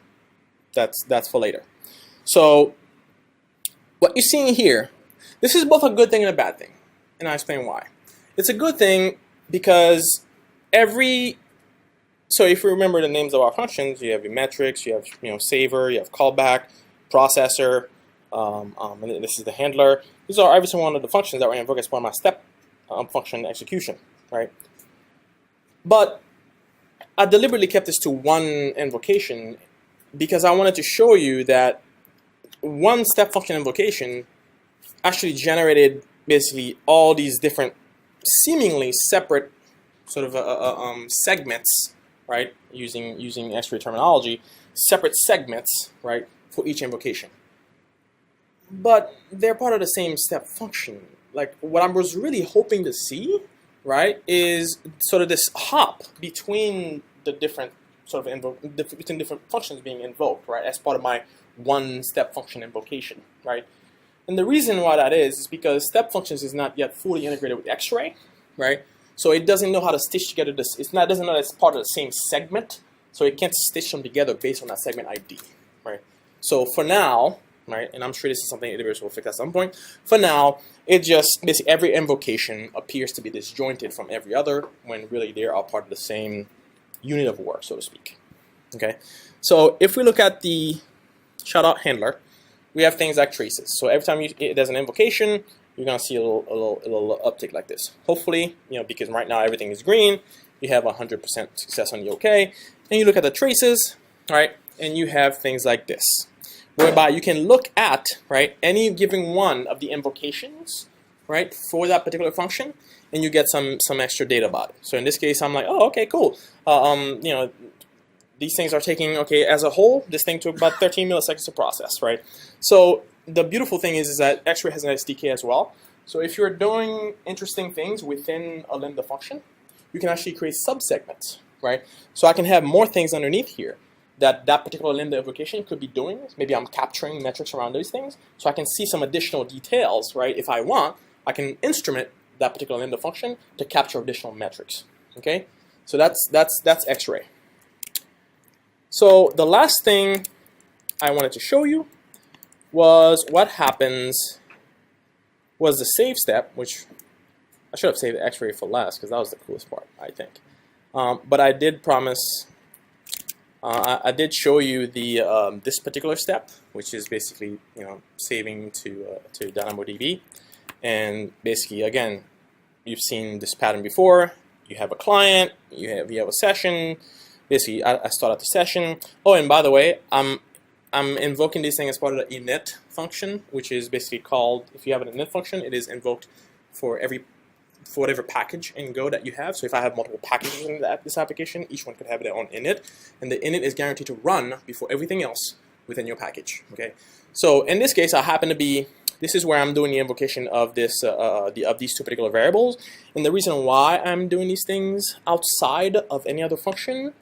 That's for later. So what you're seeing here, this is both a good thing and a bad thing, and I'll explain why. It's a good thing because so if you remember the names of our functions, you have your metrics, you have saver, you have callback, processor, and this is the handler. These are every single one of the functions that were invoked as part of my step function execution, right? But I deliberately kept this to one invocation because I wanted to show you that one step function invocation actually generated basically all these different seemingly separate sort of segments, right? Using X-ray terminology, separate segments, right, for each invocation. But they're part of the same step function. Like what I was really hoping to see, right, is sort of this hop between the different sort of between different functions being invoked, right, as part of my one step function invocation, right? And the reason why that is because step functions is not yet fully integrated with X-ray, right? So it doesn't know how to stitch together this. Doesn't know that it's part of the same segment, so it can't stitch them together based on that segment ID, right? So for now, right, and I'm sure this is something AWS will fix at some point. For now, it just basically every invocation appears to be disjointed from every other when really they are part of the same unit of work, so to speak. Okay, so if we look at the shoutout handler, we have things like traces. So every time there's an invocation, you're gonna see a little uptick like this. Hopefully, because right now everything is green, you have 100% success on the OK. And you look at the traces, right, and you have things like this, whereby you can look at, right, any given one of the invocations, right, for that particular function, and you get some extra data about it. So in this case, I'm like, oh, okay, cool. These things are taking, okay, as a whole, this thing took about 13 milliseconds to process, right? So the beautiful thing is that X-ray has an SDK as well. So if you're doing interesting things within a Lambda function, you can actually create subsegments, right? So I can have more things underneath here that particular Lambda invocation could be doing. Maybe I'm capturing metrics around those things. So I can see some additional details, right? If I want, I can instrument that particular Lambda function to capture additional metrics, okay? So that's X-ray. So the last thing I wanted to show you was what happens was the save step, which I should have saved X-ray for last because that was the coolest part, I think. But I did promise, I did show you the this particular step, which is basically saving to DynamoDB, and basically again, you've seen this pattern before. You have a client, you have a session. Basically, I start out the session. Oh, and by the way, I'm invoking this thing as part of the init function, which is basically called, if you have an init function, it is invoked for whatever package in Go that you have. So if I have multiple packages in this application, each one could have their own init, and the init is guaranteed to run before everything else within your package. Okay. So in this case, I happen to be. This is where I'm doing the invocation of this of these two particular variables, and the reason why I'm doing these things outside of any other function.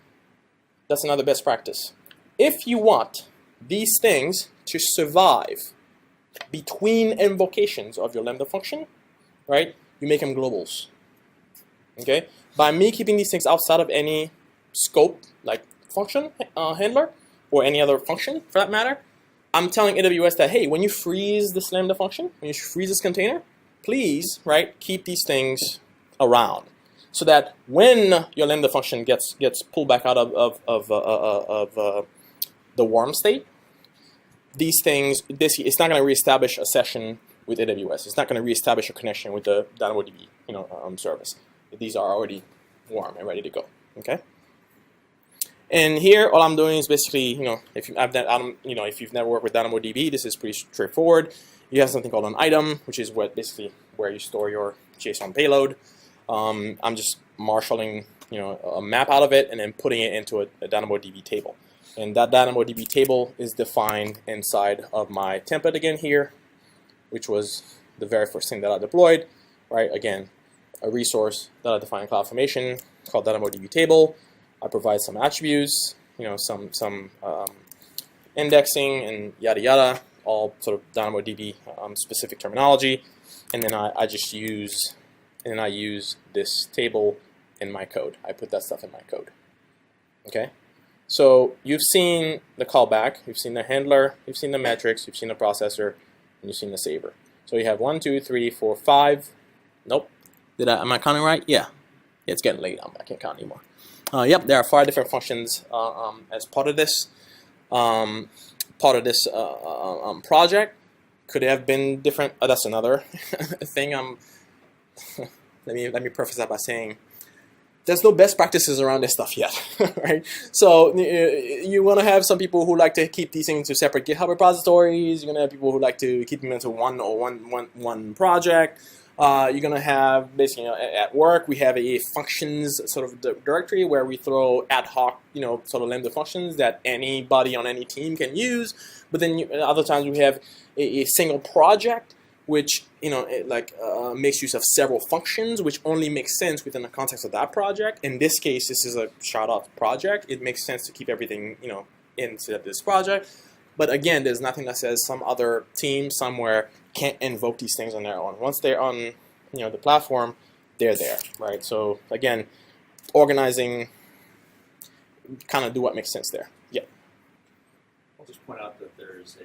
That's another best practice. If you want these things to survive between invocations of your Lambda function, right, you make them globals. Okay? By me keeping these things outside of any scope, like function handler, or any other function for that matter, I'm telling AWS that, hey, when you freeze this Lambda function, when you freeze this container, please, right, keep these things around. So that when your Lambda function gets pulled back out of the warm state, these things, it's not going to reestablish a session with AWS. It's not going to reestablish a connection with the DynamoDB service. These are already warm and ready to go. Okay. And here, all I'm doing is basically, if you've never worked with DynamoDB, this is pretty straightforward. You have something called an item, which is basically where you store your JSON payload. I'm just marshaling, a map out of it and then putting it into a DynamoDB table. And that DynamoDB table is defined inside of my template again here, which was the very first thing that I deployed, right? Again, a resource that I define in CloudFormation called DynamoDB table. I provide some attributes, some indexing and yada yada, all sort of DynamoDB specific terminology, and then I use this table in my code. I put that stuff in my code. Okay, so you've seen the callback, you've seen the handler, you've seen the metrics, you've seen the processor, and you've seen the saver. So you have 1, 2, 3, 4, 5. Nope. Am I counting right? Yeah. It's getting late. I can't count anymore. Yep, there are 5 different functions as part of this. Project. Could have been different. That's another thing. Let me preface that by saying there's no best practices around this stuff yet, right? So you want to have some people who like to keep these things to separate GitHub repositories. You're gonna have people who like to keep them into one project. You're gonna have basically, at work we have a functions sort of directory where we throw ad hoc, sort of Lambda functions that anybody on any team can use. But then other times we have a single project which makes use of several functions, which only makes sense within the context of that project. In this case, this is a shoutout project. It makes sense to keep everything into this project. But again, there's nothing that says some other team somewhere can't invoke these things on their own. Once they're on the platform, they're there, right? So again, organizing, kind of do what makes sense there. Yeah. I'll just point out that there's a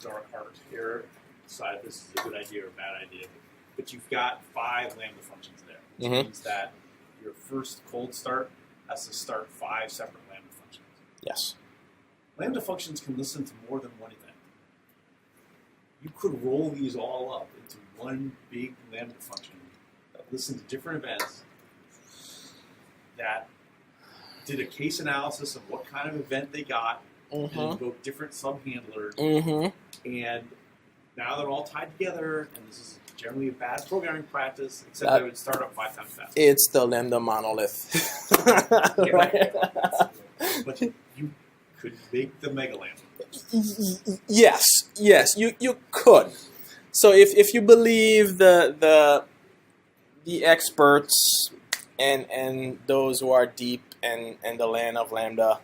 dark art here. Decide if this is a good idea or a bad idea. But you've got 5 Lambda functions there, which means that your first cold start has to start 5 separate Lambda functions. Yes. Lambda functions can listen to more than one event. You could roll these all up into one big Lambda function that listened to different events, that did a case analysis of what kind of event they got, and invoked different sub-handlers, and now they're all tied together, and this is generally a bad programming practice, except that it would start up 5 times faster. It's the Lambda monolith. Right. But you could make the mega Lambda. Yes, you could. So if you believe the experts and those who are deep in the land of Lambda,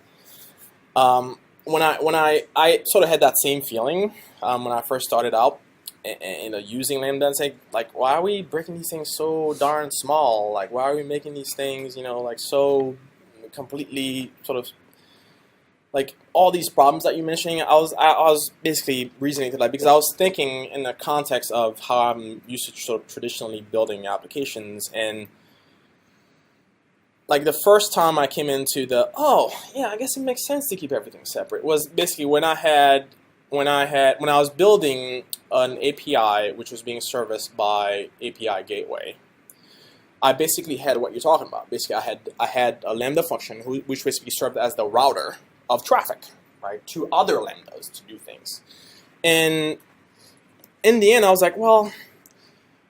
when I sort of had that same feeling when I first started out, using Lambda, and say, why are we breaking these things so darn small? Why are we making these things, so completely sort of all these problems that you're mentioning? I was basically reasoning to that because I was thinking in the context of how I'm used to sort of traditionally building applications, and the first time I came into I guess it makes sense to keep everything separate was basically when I was building an API which was being serviced by API Gateway. I basically had what you're talking about. Basically, I had a Lambda function which basically served as the router of traffic, right, to other Lambdas to do things. And in the end, I was like, well,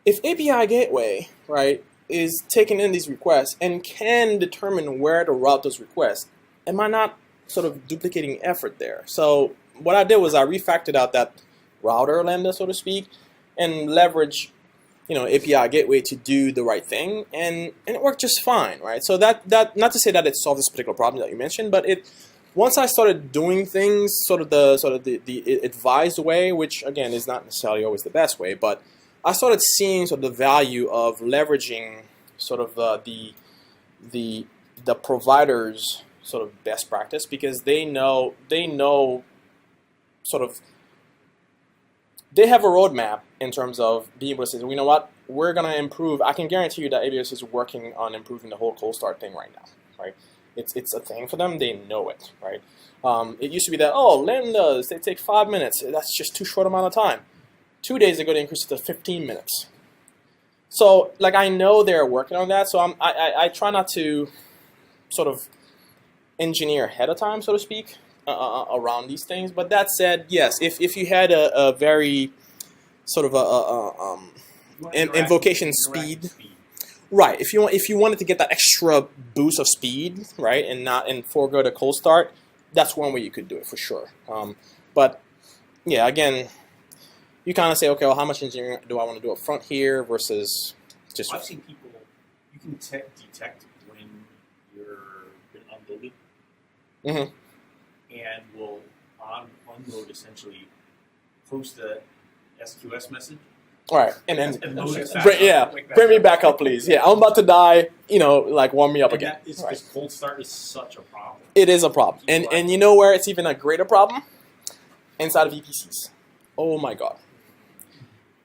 if API Gateway, right, is taking in these requests and can determine where to route those requests, am I not sort of duplicating effort there? So what I did was I refactored out that router Lambda, so to speak, and leverage API Gateway to do the right thing, and it worked just fine, right? So that not to say that it solved this particular problem that you mentioned, but once I started doing things sort of the advised way, which again is not necessarily always the best way, but I started seeing sort of the value of leveraging sort of the provider's sort of best practice, because they know sort of they have a roadmap in terms of being able to say, you know what, we're going to improve. I can guarantee you that AWS is working on improving the whole cold start thing right now, right? It's a thing for them. They know it, right? It used to be that, Lambdas, they take 5 minutes. That's just too short amount of time. 2 days ago, they increased it to 15 minutes. So, I know they're working on that. So I try not to sort of engineer ahead of time, so to speak, around these things. But that said, yes, if you had a very sort of invocation speed. Right. If you wanted to get that extra boost of speed, right, and forego the cold start, that's one way you could do it for sure. But yeah, again, you kind of say, okay, well, how much engineering do I want to do up front here versus just. I've seen people. You can detect when you're been unloaded, and will unload essentially post a SQS message. All right, and then load it back bring me back up, please. Yeah, I'm about to die. Like warm me up And again. that is Right. just cold start is such a problem. It is a problem, and you know where it's even a greater problem? Inside of VPCs. Oh my God.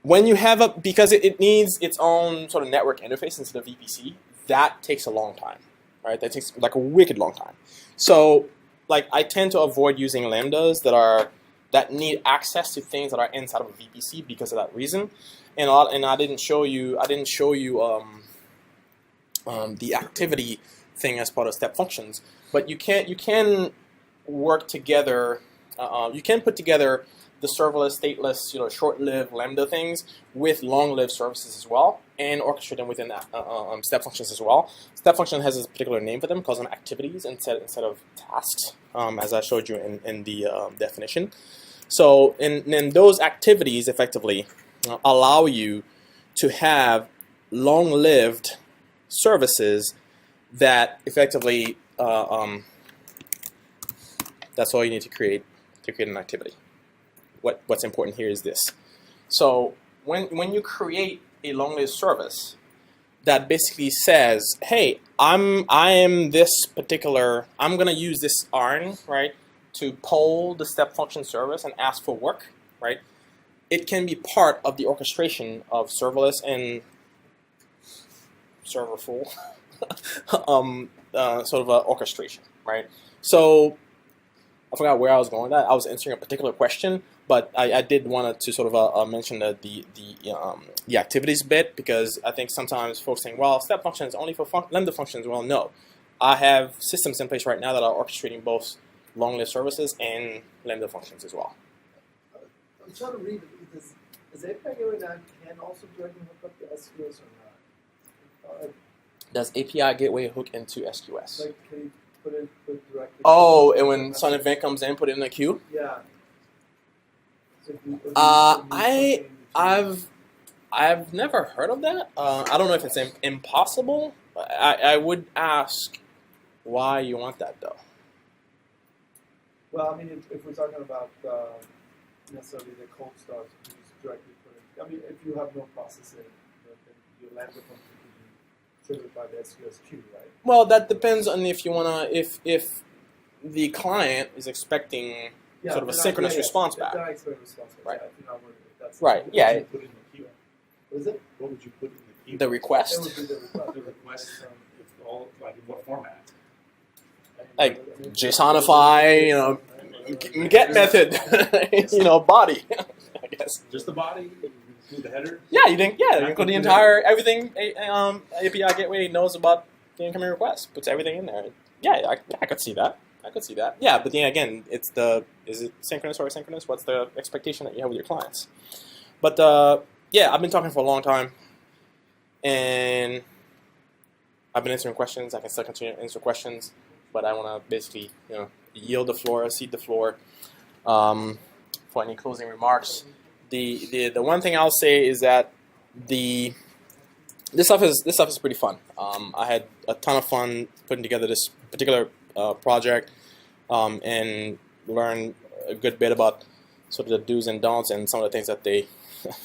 When you have because it needs its own sort of network interface into the VPC, that takes a long time, right? That takes like a wicked long time. So, like, I tend to avoid using lambdas that need access to things that are inside of a VPC because of that reason. And I didn't show you the activity thing as part of step functions, but you can work together. You can put together the serverless, stateless, short-lived Lambda things with long-lived services as well, and orchestrate them within that step functions as well. Step function has a particular name for them, calls them activities instead of tasks, as I showed you in the definition. So, and then those activities effectively allow you to have long-lived services that effectively that's all you need to create an activity. What's important here is this. So when you create a long-lived service that basically says, hey, I'm going to use this ARN, right, to poll the step function service and ask for work, right? It can be part of the orchestration of serverless and serverful sort of orchestration, right? So I forgot where I was going with that. I was answering a particular question, but I did want to sort of mention the activities bit, because I think sometimes folks think, well, step function is only for Lambda functions. Well, no. I have systems in place right now that are orchestrating both long-lived services and Lambda functions as well. I'm trying to read it. Does API Gateway 9 can also directly hook up to SQS or not? Does API Gateway hook into SQS? Like, can you put directly? Oh, and when some event comes in, put it in the queue? Yeah. So I've never heard of that. I don't know if it's impossible. I would ask why you want that though. Well, I mean, if we're talking about necessarily the cold start, you just directly put it. I mean, if you have no processing, then your Lambda function can be triggered by the SQS queue, right? Well, that depends on if you wanna if the client is expecting sort of a synchronous response back. Then I expect a response back. Right. Yeah, I think I'm wondering if that's Right. What Yeah. would you put in the queue? What is it? What would you put in the queue? The That request, would be the request. The request it's all like in what format? like JSONify, get method, body. I guess. Just the body? You include the header? Yeah, you include the entire everything. API Gateway knows about the incoming request, puts everything in there. Yeah, I could see that. Yeah, but then again, is it synchronous or asynchronous? What's the expectation that you have with your clients? But yeah, I've been talking for a long time, and I've been answering questions. I can still continue to answer questions, but I want to basically, yield the floor, cede the floor for any closing remarks. The one thing I'll say is that this stuff is pretty fun. I had a ton of fun putting together this particular project, and learned a good bit about sort of the do's and don'ts and some of the things that they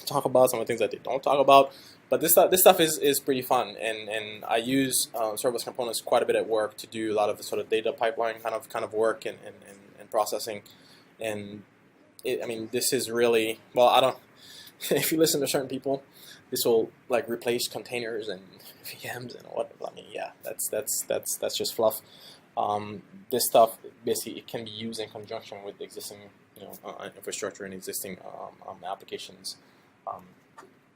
talk about, some of the things that they don't talk about. But this stuff is pretty fun, and I use serverless components quite a bit at work to do a lot of the sort of data pipeline kind of work and processing. And this is really, well, I don't. If you listen to certain people, this will like replace containers and VMs and what. Yeah, that's just fluff. This stuff basically it can be used in conjunction with the existing infrastructure and existing applications.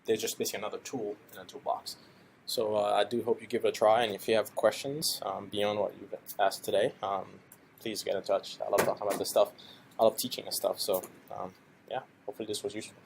They're just basically another tool in a toolbox. So I do hope you give it a try, and if you have questions beyond what you've asked today, please get in touch. I love talking about this stuff. I love teaching this stuff. So yeah, hopefully this was useful.